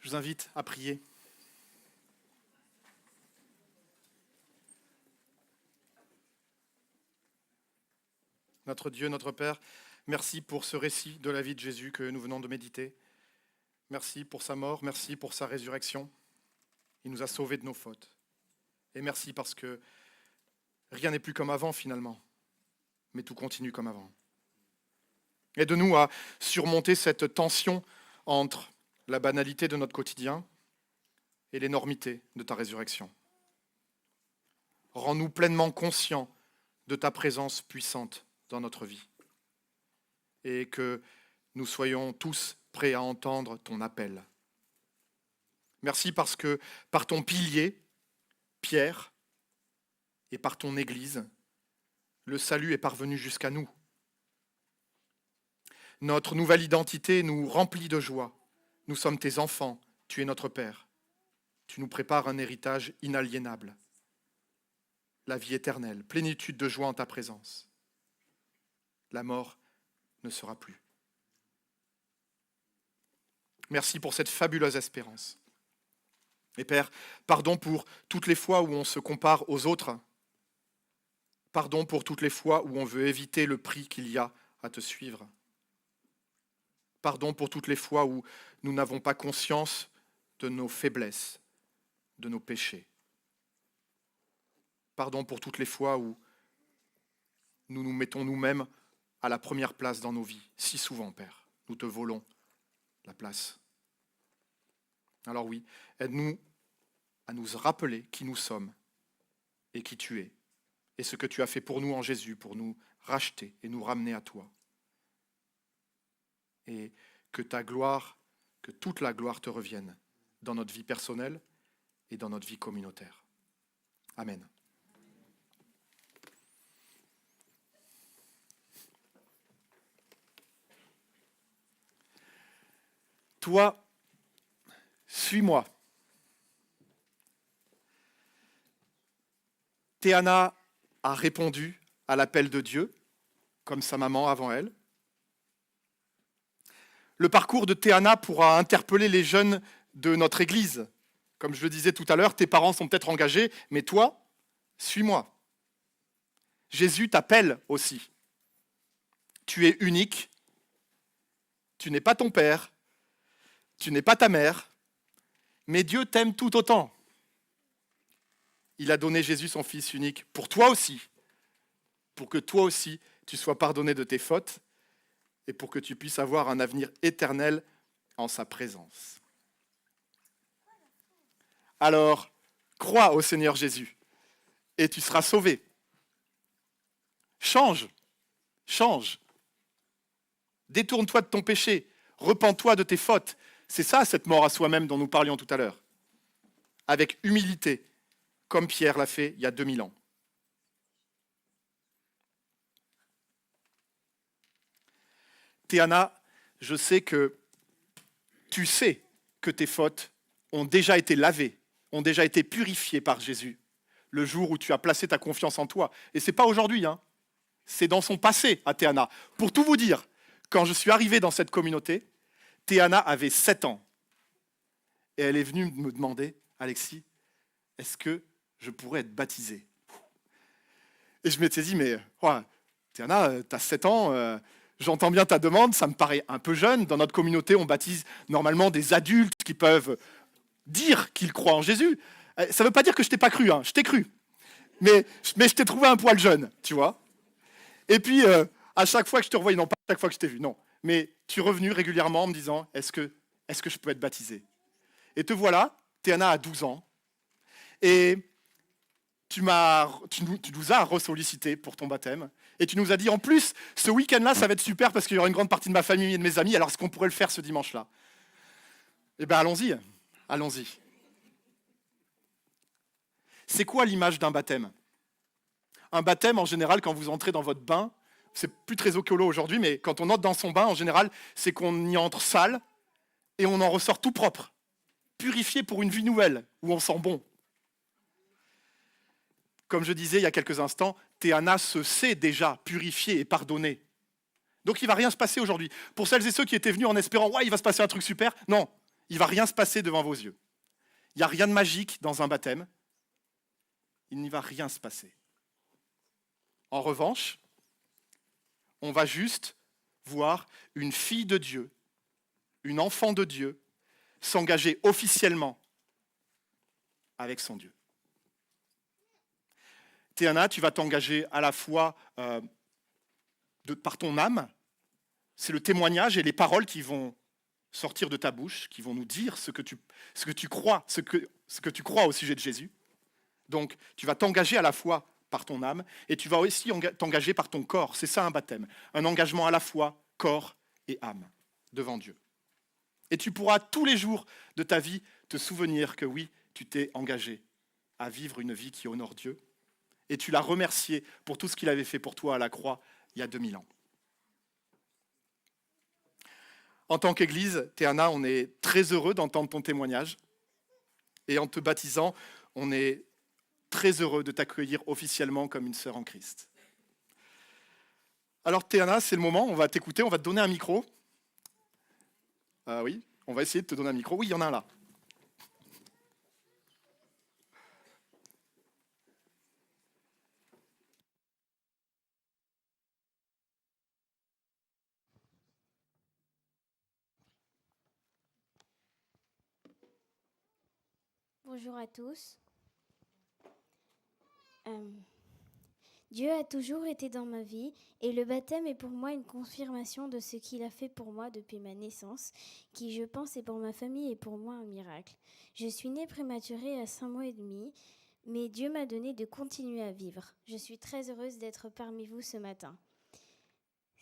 Je vous invite à prier. Notre Dieu, notre Père, merci pour ce récit de la vie de Jésus que nous venons de méditer. Merci pour sa mort, merci pour sa résurrection. Il nous a sauvés de nos fautes. Et merci parce que rien n'est plus comme avant finalement, mais tout continue comme avant. Aide-nous à surmonter cette tension entre la banalité de notre quotidien et l'énormité de ta résurrection. Rends-nous pleinement conscients de ta présence puissante dans notre vie et que nous soyons tous prêts à entendre ton appel. Merci parce que par ton pilier, Pierre, et par ton Église, le salut est parvenu jusqu'à nous. Notre nouvelle identité nous remplit de joie. Nous sommes tes enfants, tu es notre Père. Tu nous prépares un héritage inaliénable. La vie éternelle, plénitude de joie en ta présence. La mort ne sera plus. Merci pour cette fabuleuse espérance. Et Père, pardon pour toutes les fois où on se compare aux autres. Pardon pour toutes les fois où on veut éviter le prix qu'il y a à te suivre. Pardon pour toutes les fois où nous n'avons pas conscience de nos faiblesses, de nos péchés. Pardon pour toutes les fois où nous nous mettons nous-mêmes à la première place dans nos vies. Si souvent, Père, nous te volons la place. Alors oui, aide-nous à nous rappeler qui nous sommes et qui tu es, et ce que tu as fait pour nous en Jésus, pour nous racheter et nous ramener à toi. Et que ta gloire, que toute la gloire te revienne dans notre vie personnelle et dans notre vie communautaire. Amen. Toi, suis-moi. Théana a répondu à l'appel de Dieu, comme sa maman avant elle. Le parcours de Théana pourra interpeller les jeunes de notre Église. Comme je le disais tout à l'heure, tes parents sont peut-être engagés, mais toi, suis-moi. Jésus t'appelle aussi. Tu es unique. Tu n'es pas ton père. Tu n'es pas ta mère. Mais Dieu t'aime tout autant. Il a donné Jésus, son Fils unique, pour toi aussi. Pour que toi aussi, tu sois pardonné de tes fautes et pour que tu puisses avoir un avenir éternel en sa présence. Alors, crois au Seigneur Jésus et tu seras sauvé. Change. Détourne-toi de ton péché. Repens-toi de tes fautes. C'est ça, cette mort à soi-même dont nous parlions tout à l'heure. Avec humilité, comme Pierre l'a fait il y a 2000 ans. Théana, je sais que tu sais que tes fautes ont déjà été lavées, ont déjà été purifiées par Jésus, le jour où tu as placé ta confiance en toi. Et ce n'est pas aujourd'hui, c'est dans son passé à Théana. Pour tout vous dire, quand je suis arrivé dans cette communauté, Théana avait 7 ans. Et elle est venue me demander, Alexis, est-ce que je pourrais être baptisé? Et je m'étais dit, mais Théana, tu as 7 ans, j'entends bien ta demande, ça me paraît un peu jeune. Dans notre communauté, on baptise normalement des adultes qui peuvent dire qu'ils croient en Jésus. Ça ne veut pas dire que je t'ai pas cru, je t'ai cru. Mais je t'ai trouvé un poil jeune, tu vois. Et puis, à chaque fois que je te revoyais, non pas à chaque fois que je t'ai vu, non, mais tu es revenu régulièrement en me disant, est-ce que je peux être baptisé? Et te voilà, Théana a 12 ans, et tu nous as ressollicité pour ton baptême, et tu nous as dit, en plus, ce week-end-là, ça va être super parce qu'il y aura une grande partie de ma famille et de mes amis, alors est-ce qu'on pourrait le faire ce dimanche-là? Eh bien, allons-y. C'est quoi l'image d'un baptême? Un baptême, en général, quand vous entrez dans votre bain, c'est plus très écolo aujourd'hui, mais quand on entre dans son bain, en général, c'est qu'on y entre sale et on en ressort tout propre, purifié pour une vie nouvelle, où on sent bon. Comme je disais il y a quelques instants, Théana se sait déjà purifiée et pardonnée. Donc il ne va rien se passer aujourd'hui. Pour celles et ceux qui étaient venus en espérant « ouais, il va se passer un truc super », non, Il ne va rien se passer devant vos yeux. Il n'y a rien de magique dans un baptême. Il n'y va rien se passer. En revanche, on va juste voir une fille de Dieu, une enfant de Dieu, s'engager officiellement avec son Dieu. Théana, tu vas t'engager à la fois par ton âme, c'est le témoignage et les paroles qui vont sortir de ta bouche, qui vont nous dire ce que tu crois, ce que tu crois au sujet de Jésus. Donc, tu vas t'engager à la fois par ton âme et tu vas aussi t'engager par ton corps. C'est ça un baptême, un engagement à la fois corps et âme devant Dieu. Et tu pourras tous les jours de ta vie te souvenir que oui, tu t'es engagé à vivre une vie qui honore Dieu et tu l'as remercié pour tout ce qu'il avait fait pour toi à la croix il y a 2000 ans. En tant qu'Église, Théana, on est très heureux d'entendre ton témoignage. Et en te baptisant, on est très heureux de t'accueillir officiellement comme une sœur en Christ. Alors Théana, c'est le moment, on va t'écouter, on va te donner un micro. Oui, on va essayer de te donner un micro. Oui, il y en a un là. Bonjour à tous. Dieu a toujours été dans ma vie et le baptême est pour moi une confirmation de ce qu'il a fait pour moi depuis ma naissance, qui je pense est pour ma famille et pour moi un miracle. Je suis née prématurée à 5 mois et demi, mais Dieu m'a donné de continuer à vivre. Je suis très heureuse d'être parmi vous ce matin.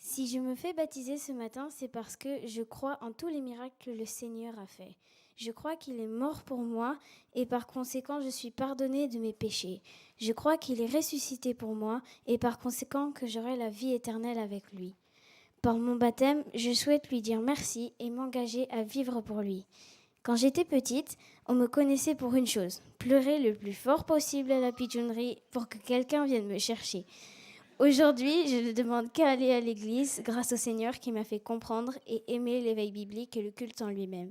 Si je me fais baptiser ce matin, c'est parce que je crois en tous les miracles que le Seigneur a fait. Je crois qu'il est mort pour moi et par conséquent, je suis pardonnée de mes péchés. Je crois qu'il est ressuscité pour moi et par conséquent que j'aurai la vie éternelle avec lui. Par mon baptême, je souhaite lui dire merci et m'engager à vivre pour lui. Quand j'étais petite, on me connaissait pour une chose, pleurer le plus fort possible à la pigeonnerie pour que quelqu'un vienne me chercher. Aujourd'hui, je ne demande qu'à aller à l'église grâce au Seigneur qui m'a fait comprendre et aimer l'éveil biblique et le culte en lui-même.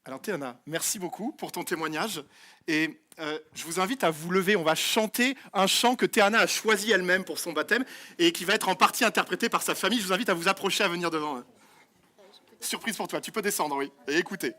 Alors Théana, merci beaucoup pour ton témoignage. Et je vous invite à vous lever. On va chanter un chant que Théana a choisi elle-même pour son baptême et qui va être en partie interprété par sa famille. Je vous invite à vous approcher, à venir devant. Surprise pour toi, tu peux descendre, oui, et écouter.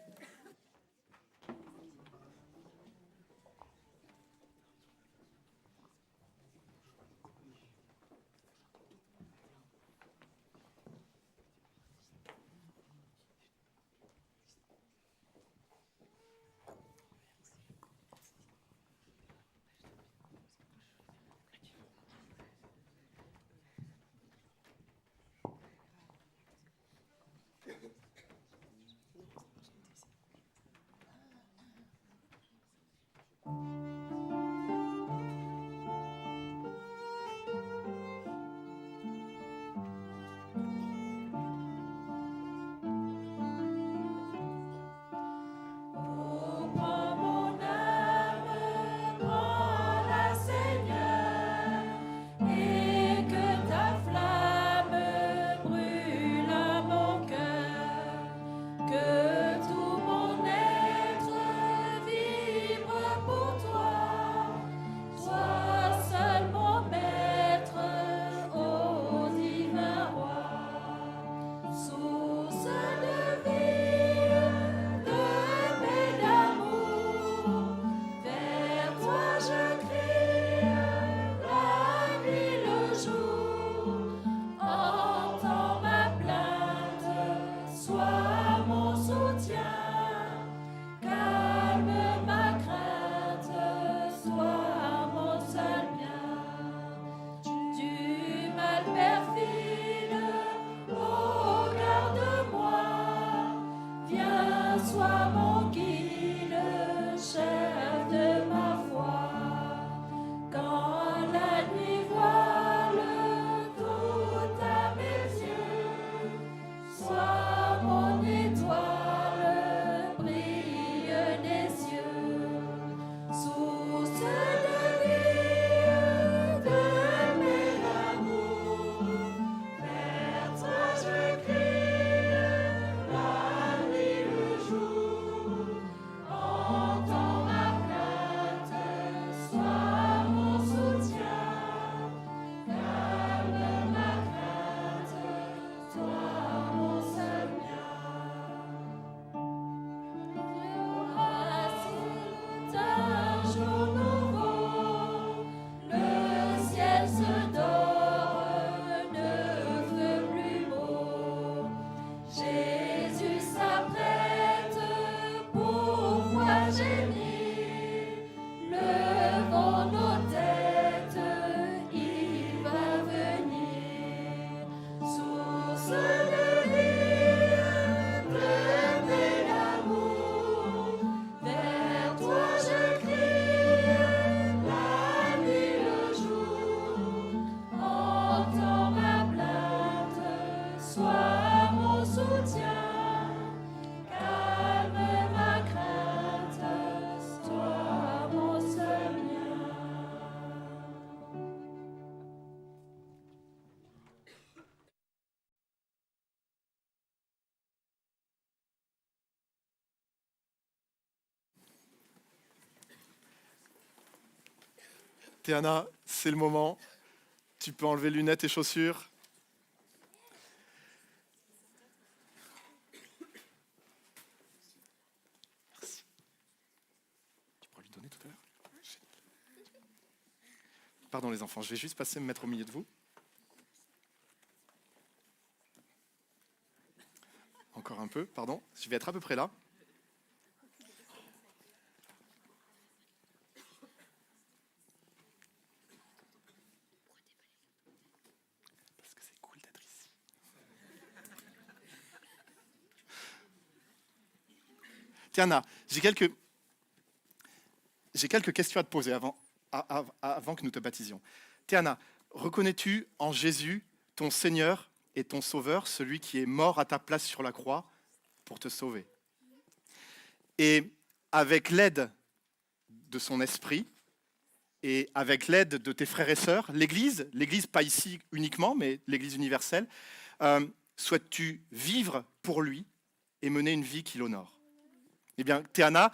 Sous Théana, c'est le moment. Tu peux enlever lunettes et chaussures. Merci. Tu pourras lui donner tout à l'heure. Pardon les enfants, je vais juste passer me mettre au milieu de vous. Encore un peu, pardon. Je vais être à peu près là. Parce que c'est cool d'être ici. Tiana, j'ai quelques questions à te poser avant que nous te baptisions. Tiana, reconnais-tu en Jésus ton Seigneur et ton Sauveur, celui qui est mort à ta place sur la croix pour te sauver? Et avec l'aide de son esprit et avec l'aide de tes frères et sœurs, l'Église pas ici uniquement, mais l'Église universelle, souhaites-tu vivre pour lui et mener une vie qui l'honore? Eh bien, Théana,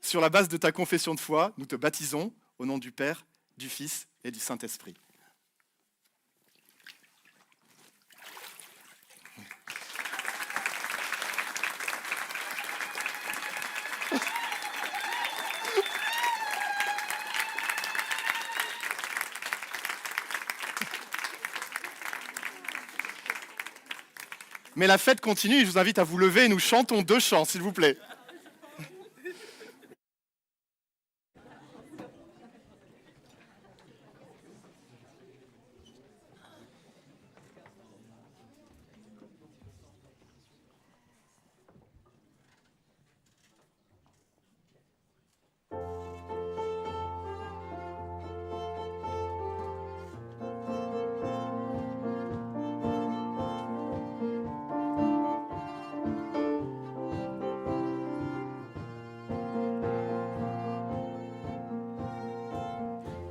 sur la base de ta confession de foi, nous te baptisons au nom du Père, du Fils et du Saint-Esprit. Mais la fête continue et je vous invite à vous lever et nous chantons 2 chants, s'il vous plaît.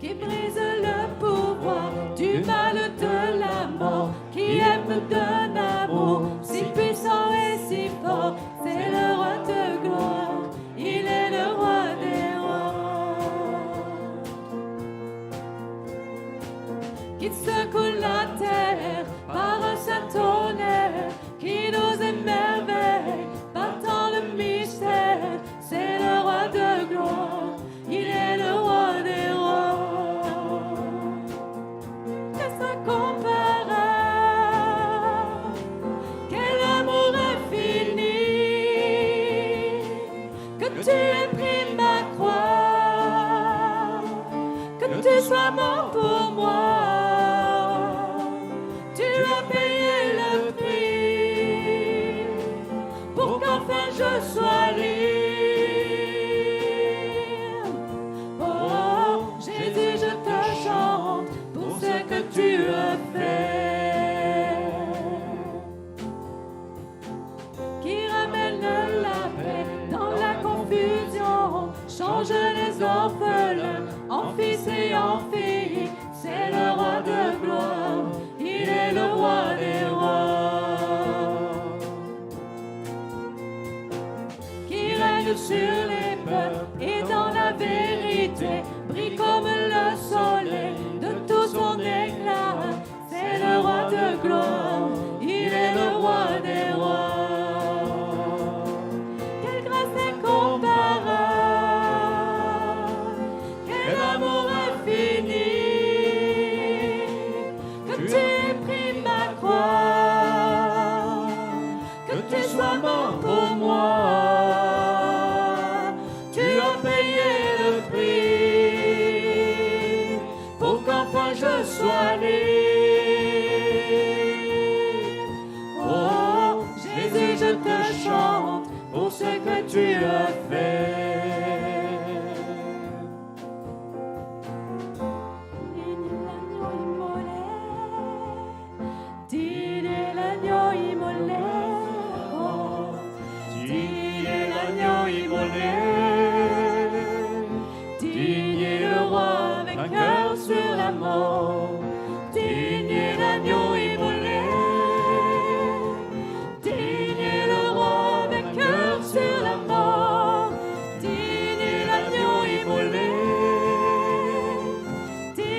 Qui brise le pouvoir du mal de la mort, qui aime d'un amour si puissant et si fort, c'est le roi de gloire, il est le roi des rois. Qui secoue la terre par un saint tonnerre, qui nous émerveille par tant de mystère, c'est le roi de gloire, il est le roi des rois. Quel amour infini, que tu aies pris ma croix, que tu sois mort pour moi, tu as payé le prix, pour qu'enfin je sois libre. Oh, Jésus, je te chante pour ce que tu as fait. Change les orphelins en fils et en filles, c'est le roi de gloire, il est le roi des rois. Qui règne sur les peuples et dans la vérité, brille comme le soleil de tout son éclat, c'est le roi de gloire, il est le roi des rois. Quelle grâce incomparable, que tu aies pris ma croix, que tu sois mort pour moi, tu as payé le prix, pour qu'enfin je sois libre. Oh, Jésus, je te chante pour ce que tu as fait. Sur la mort, digne est l'agneau immolé, digne est le roi vainqueur sur la mort, digne est l'agneau immolé, digne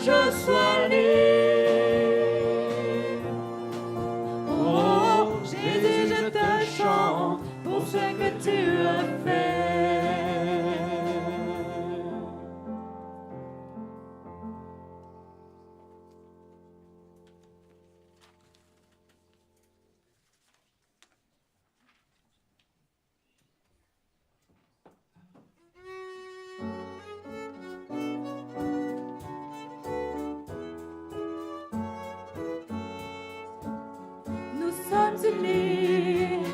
je sois libre. Oh, Jésus, je te chante pour ce que tu as fait. Nous sommes unis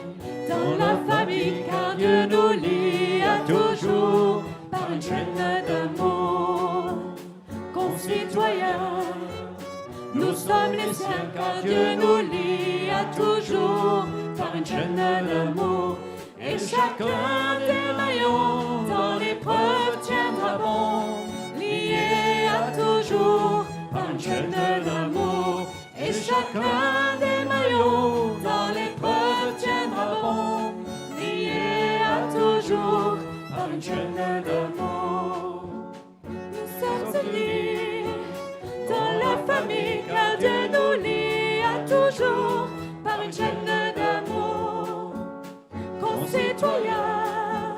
dans la famille, car Dieu nous lie à toujours par une chaîne d'amour. Concitoyens, nous sommes les siens, car Dieu nous lie à toujours par une chaîne d'amour. Et chacun des maillons dans l'épreuve tiendra bon, lié à toujours par une chaîne d'amour. Et chacun des maillons dans l'épreuve tiendra bon, lié à toujours par une chaîne d'amour. Nous sommes unis dans la famille, car Dieu nous lie à toujours par une chaîne d'amour. Concitoyens,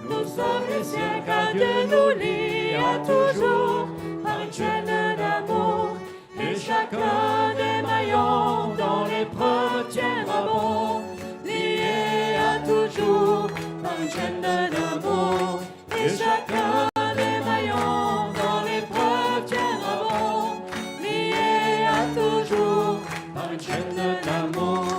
nous sommes les siens, car Dieu nous lie à toujours par une chaîne d'amour. Et chacun des maillons dans l'épreuve tiendra bon, lié à toujours par une chaîne d'amour. Et chacun des maillons dans l'épreuve tiendra bon, lié à toujours par une chaîne d'amour.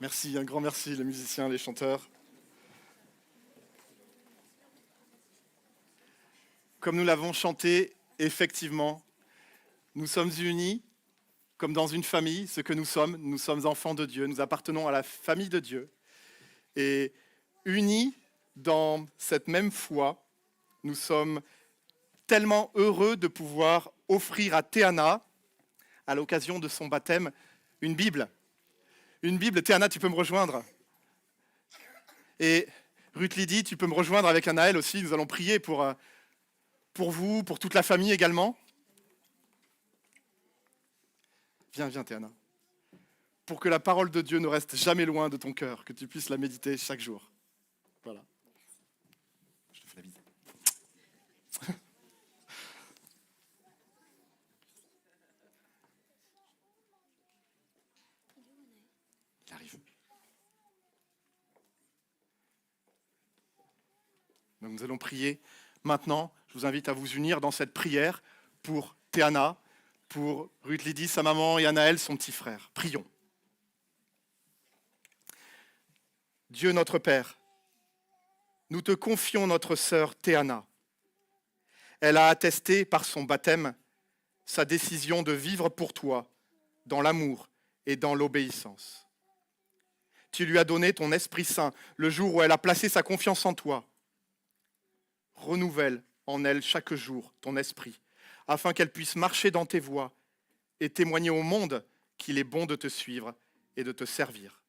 Merci, un grand merci, les musiciens, les chanteurs. Comme nous l'avons chanté, effectivement, nous sommes unis comme dans une famille, ce que nous sommes enfants de Dieu, nous appartenons à la famille de Dieu. Et unis dans cette même foi, nous sommes tellement heureux de pouvoir offrir à Théana, à l'occasion de son baptême, une Bible. Une Bible, Théana, tu peux me rejoindre. Et Ruth Lydie, tu peux me rejoindre avec Anaël aussi. Nous allons prier pour vous, pour toute la famille également. Viens, Théana. Pour que la parole de Dieu ne reste jamais loin de ton cœur, que tu puisses la méditer chaque jour. Voilà. Je te fais la bise. Il arrive. Donc nous allons prier maintenant. Je vous invite à vous unir dans cette prière pour Théana, pour Ruth Lydie, sa maman, et Anaël, son petit frère. Prions. Dieu notre Père, nous te confions notre sœur Théana. Elle a attesté par son baptême sa décision de vivre pour toi dans l'amour et dans l'obéissance. Tu lui as donné ton Esprit Saint le jour où elle a placé sa confiance en toi. Renouvelle en elle chaque jour ton esprit, afin qu'elle puisse marcher dans tes voies et témoigner au monde qu'il est bon de te suivre et de te servir.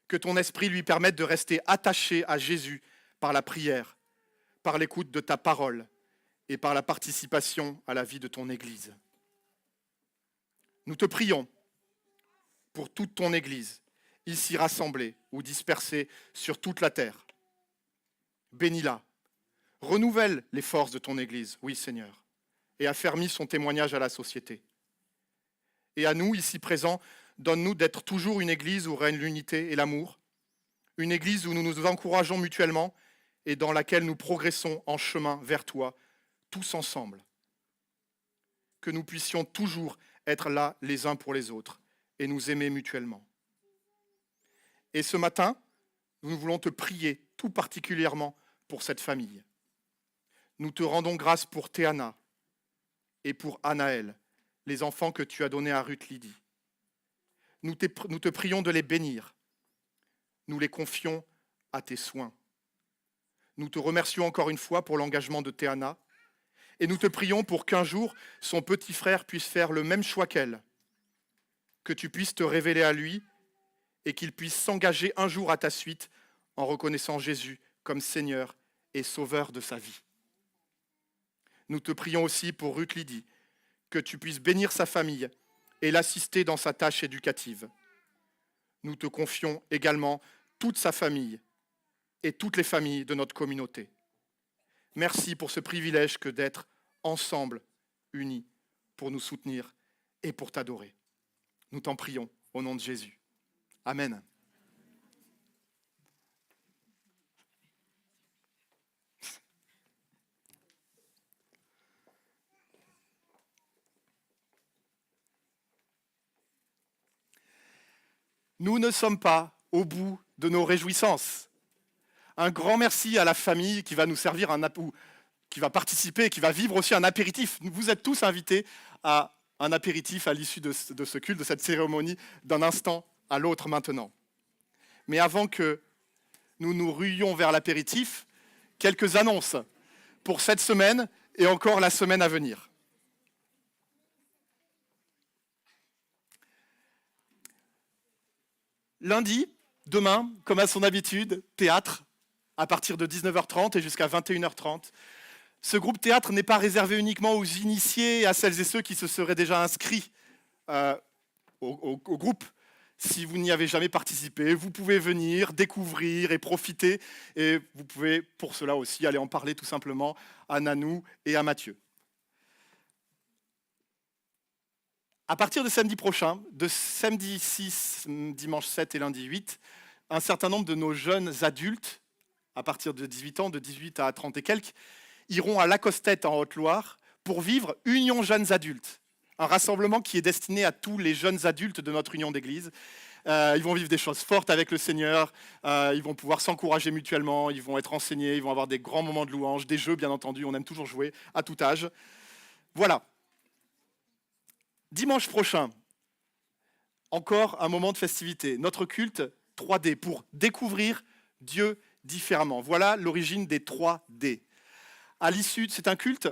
Que ton esprit lui permette de rester attaché à Jésus par la prière, par l'écoute de ta parole et par la participation à la vie de ton Église. Nous te prions pour toute ton Église, ici rassemblée ou dispersée sur toute la terre. Bénis-la, renouvelle les forces de ton Église, oui Seigneur, et affermis son témoignage à la société. Et à nous, ici présents, donne-nous d'être toujours une Église où règne l'unité et l'amour, une Église où nous nous encourageons mutuellement et dans laquelle nous progressons en chemin vers toi, tous ensemble. Que nous puissions toujours être là les uns pour les autres et nous aimer mutuellement. Et ce matin, nous voulons te prier tout particulièrement pour cette famille. Nous te rendons grâce pour Théana et pour Anaël, les enfants que tu as donnés à Ruth Lydie. Nous te prions de les bénir. Nous les confions à tes soins. Nous te remercions encore une fois pour l'engagement de Théana et nous te prions pour qu'un jour, son petit frère puisse faire le même choix qu'elle, que tu puisses te révéler à lui et qu'il puisse s'engager un jour à ta suite en reconnaissant Jésus comme Seigneur et Sauveur de sa vie. Nous te prions aussi pour Ruth Lydie, que tu puisses bénir sa famille et l'assister dans sa tâche éducative. Nous te confions également toute sa famille et toutes les familles de notre communauté. Merci pour ce privilège que d'être ensemble, unis, pour nous soutenir et pour t'adorer. Nous t'en prions au nom de Jésus. Amen. Nous ne sommes pas au bout de nos réjouissances. Un grand merci à la famille qui va nous servir qui va participer, qui va vivre aussi un apéritif. Vous êtes tous invités à un apéritif à l'issue de ce culte, de cette cérémonie, d'un instant à l'autre maintenant. Mais avant que nous nous ruions vers l'apéritif, quelques annonces pour cette semaine et encore la semaine à venir. Lundi, demain, comme à son habitude, théâtre, à partir de 19h30 et jusqu'à 21h30. Ce groupe théâtre n'est pas réservé uniquement aux initiés et à celles et ceux qui se seraient déjà inscrits au groupe. Si vous n'y avez jamais participé, vous pouvez venir, découvrir et profiter. Et vous pouvez, pour cela aussi, aller en parler tout simplement à Nanou et à Mathieu. À partir de samedi prochain, de samedi 6, dimanche 7 et lundi 8, un certain nombre de nos jeunes adultes, à partir de 18 ans, de 18 à 30 et quelques, iront à La Costette en Haute-Loire pour vivre Union Jeunes Adultes, un rassemblement qui est destiné à tous les jeunes adultes de notre union d'église. Ils vont vivre des choses fortes avec le Seigneur, ils vont pouvoir s'encourager mutuellement, ils vont être enseignés, ils vont avoir des grands moments de louange, des jeux bien entendu, on aime toujours jouer à tout âge. Voilà. Dimanche prochain, encore un moment de festivité, notre culte 3D pour découvrir Dieu différemment. Voilà l'origine des 3D. À l'issue, c'est un culte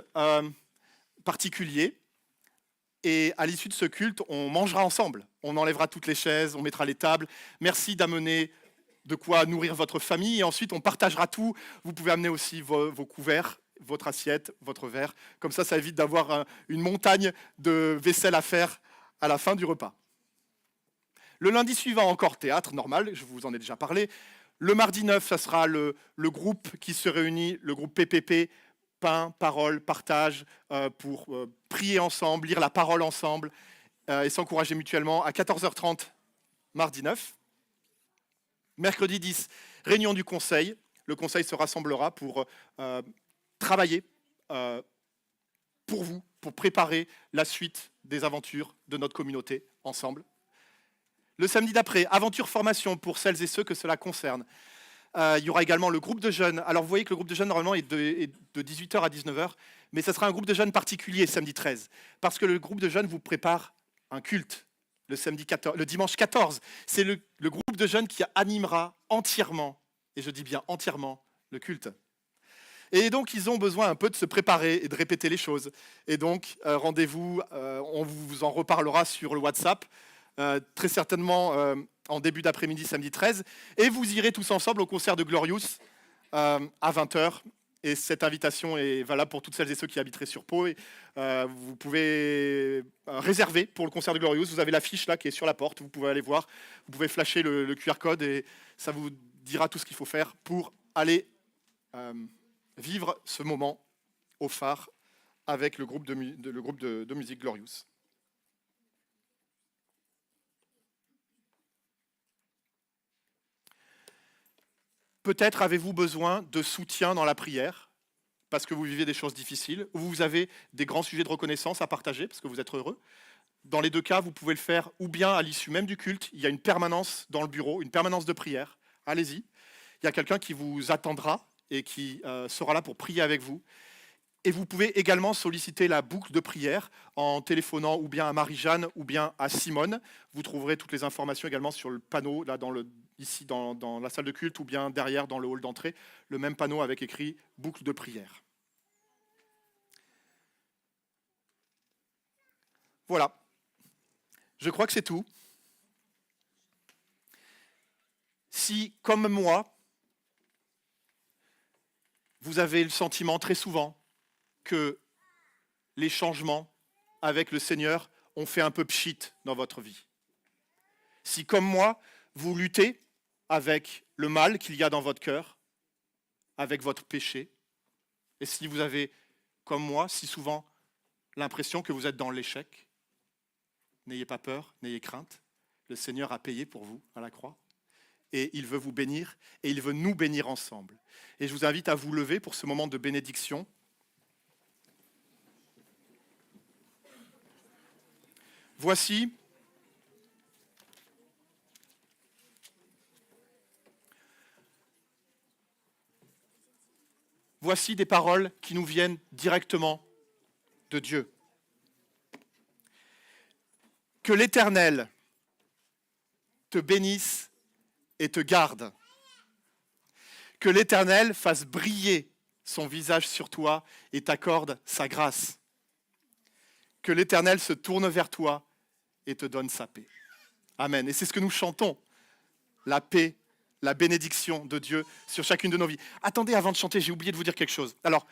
particulier. Et à l'issue de ce culte, on mangera ensemble. On enlèvera toutes les chaises, on mettra les tables. Merci d'amener de quoi nourrir votre famille. Et ensuite, on partagera tout. Vous pouvez amener aussi vos couverts, votre assiette, votre verre. Comme ça évite d'avoir une montagne de vaisselle à faire à la fin du repas. Le lundi suivant, encore théâtre, normal, je vous en ai déjà parlé. Le mardi 9, ça sera le groupe qui se réunit, le groupe PPP, pain, parole, partage, pour prier ensemble, lire la parole ensemble et s'encourager mutuellement à 14h30, mardi 9. Mercredi 10, réunion du conseil. Le conseil se rassemblera pour travailler pour vous, pour préparer la suite des aventures de notre communauté ensemble. Le samedi d'après, aventure formation pour celles et ceux que cela concerne. Il y aura également le groupe de jeunes. Alors vous voyez que le groupe de jeunes normalement est de 18h à 19h, mais ce sera un groupe de jeunes particulier samedi 13, parce que le groupe de jeunes vous prépare un culte le dimanche 14. C'est le groupe de jeunes qui animera entièrement, et je dis bien entièrement, le culte. Et donc ils ont besoin un peu de se préparer et de répéter les choses. Et donc rendez-vous, on vous en reparlera sur le WhatsApp, très certainement en début d'après-midi, samedi 13, et vous irez tous ensemble au concert de Glorious à 20h. Et cette invitation est valable pour toutes celles et ceux qui habiteraient sur Pau. Et, vous pouvez réserver pour le concert de Glorious. Vous avez l'affiche là qui est sur la porte. Vous pouvez aller voir. Vous pouvez flasher le QR code et ça vous dira tout ce qu'il faut faire pour aller vivre ce moment au phare avec le groupe de musique Glorious. Peut-être avez-vous besoin de soutien dans la prière parce que vous vivez des choses difficiles, ou vous avez des grands sujets de reconnaissance à partager parce que vous êtes heureux. Dans les deux cas, vous pouvez le faire ou bien à l'issue même du culte. Il y a une permanence dans le bureau, une permanence de prière. Allez-y. Il y a quelqu'un qui vous attendra et qui sera là pour prier avec vous. Et vous pouvez également solliciter la boucle de prière en téléphonant ou bien à Marie-Jeanne ou bien à Simone. Vous trouverez toutes les informations également sur le panneau, là ici dans la salle de culte ou bien derrière dans le hall d'entrée, le même panneau avec écrit « boucle de prière ». Voilà. Je crois que c'est tout. Si, comme moi, vous avez le sentiment très souvent que les changements avec le Seigneur ont fait un peu pchit dans votre vie. Si, comme moi, vous luttez avec le mal qu'il y a dans votre cœur, avec votre péché, et si vous avez, comme moi, si souvent l'impression que vous êtes dans l'échec, n'ayez pas peur, n'ayez crainte. Le Seigneur a payé pour vous à la croix. Et il veut vous bénir, et il veut nous bénir ensemble. Et je vous invite à vous lever pour ce moment de bénédiction. Voici des paroles qui nous viennent directement de Dieu. Que l'Éternel te bénisse et te garde. Que l'Éternel fasse briller son visage sur toi et t'accorde sa grâce. Que l'Éternel se tourne vers toi et te donne sa paix. Amen. Et c'est ce que nous chantons, la paix, la bénédiction de Dieu sur chacune de nos vies. Attendez, avant de chanter, j'ai oublié de vous dire quelque chose. Alors,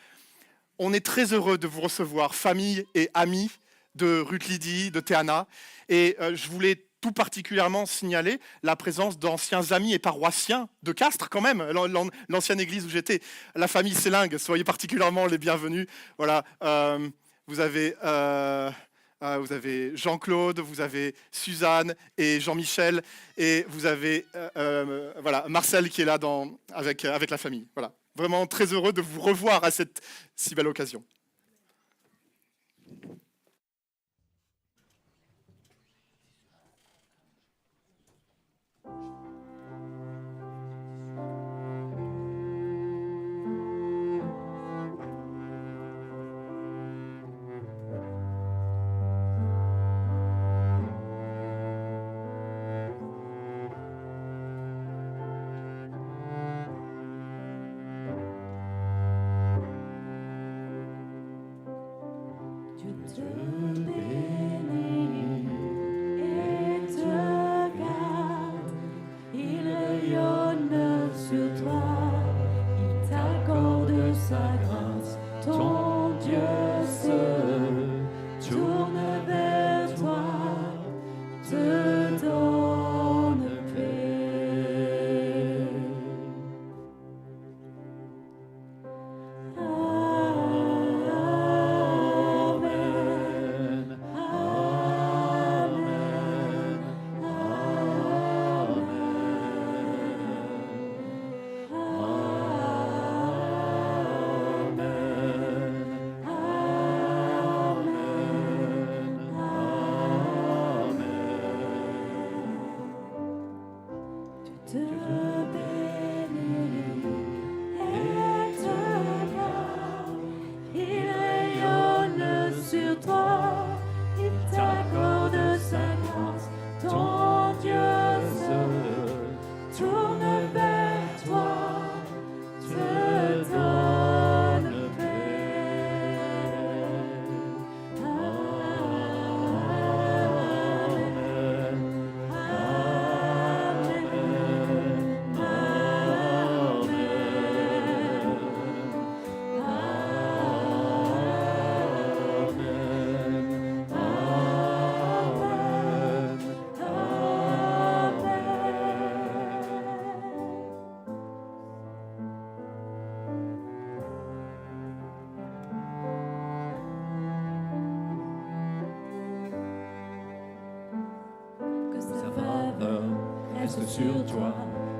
on est très heureux de vous recevoir, famille et amis de Ruth Lydie, de Théana. Et je voulais tout particulièrement signaler la présence d'anciens amis et paroissiens de Castres, quand même, l'ancienne église où j'étais. La famille Sélingue, soyez particulièrement les bienvenus. Voilà, vous avez Jean-Claude, vous avez Suzanne et Jean-Michel, et vous avez voilà, Marcel qui est là avec la famille. Voilà. Vraiment très heureux de vous revoir à cette si belle occasion. Sur toi,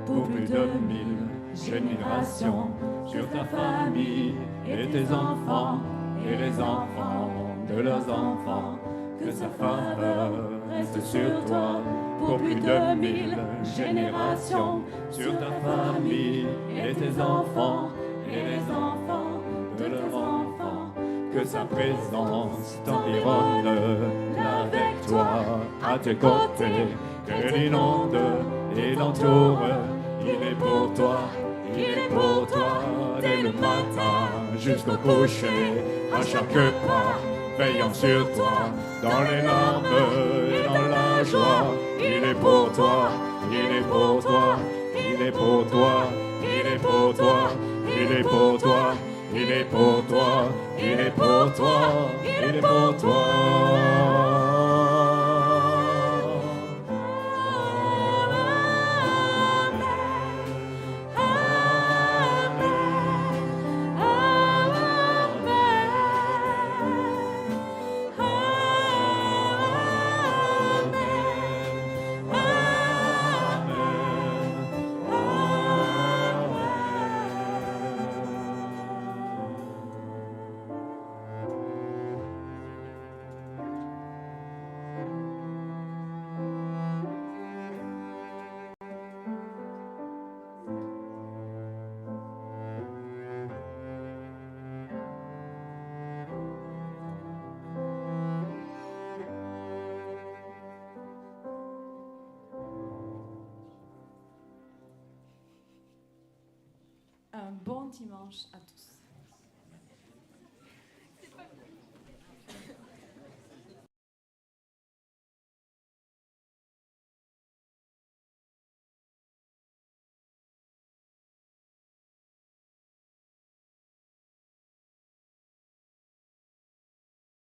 pour plus de 1000 générations, sur ta famille et tes enfants, et les enfants de leurs enfants, que sa faveur reste sur toi pour plus de 1000 générations, sur ta famille et tes enfants et les enfants de leurs enfants, que sa présence t'environne là avec toi, à tes côtés, qu'elle inonde et l'entoure. Il est pour toi, il est pour toi, dès le matin jusqu'au coucher, à chaque pas, veillant sur toi, dans les larmes et dans la joie. Il est pour toi, il est pour toi, il est pour toi, il est pour toi, il est pour toi, il est pour toi, il est pour toi, il est pour toi. Un bon dimanche à tous.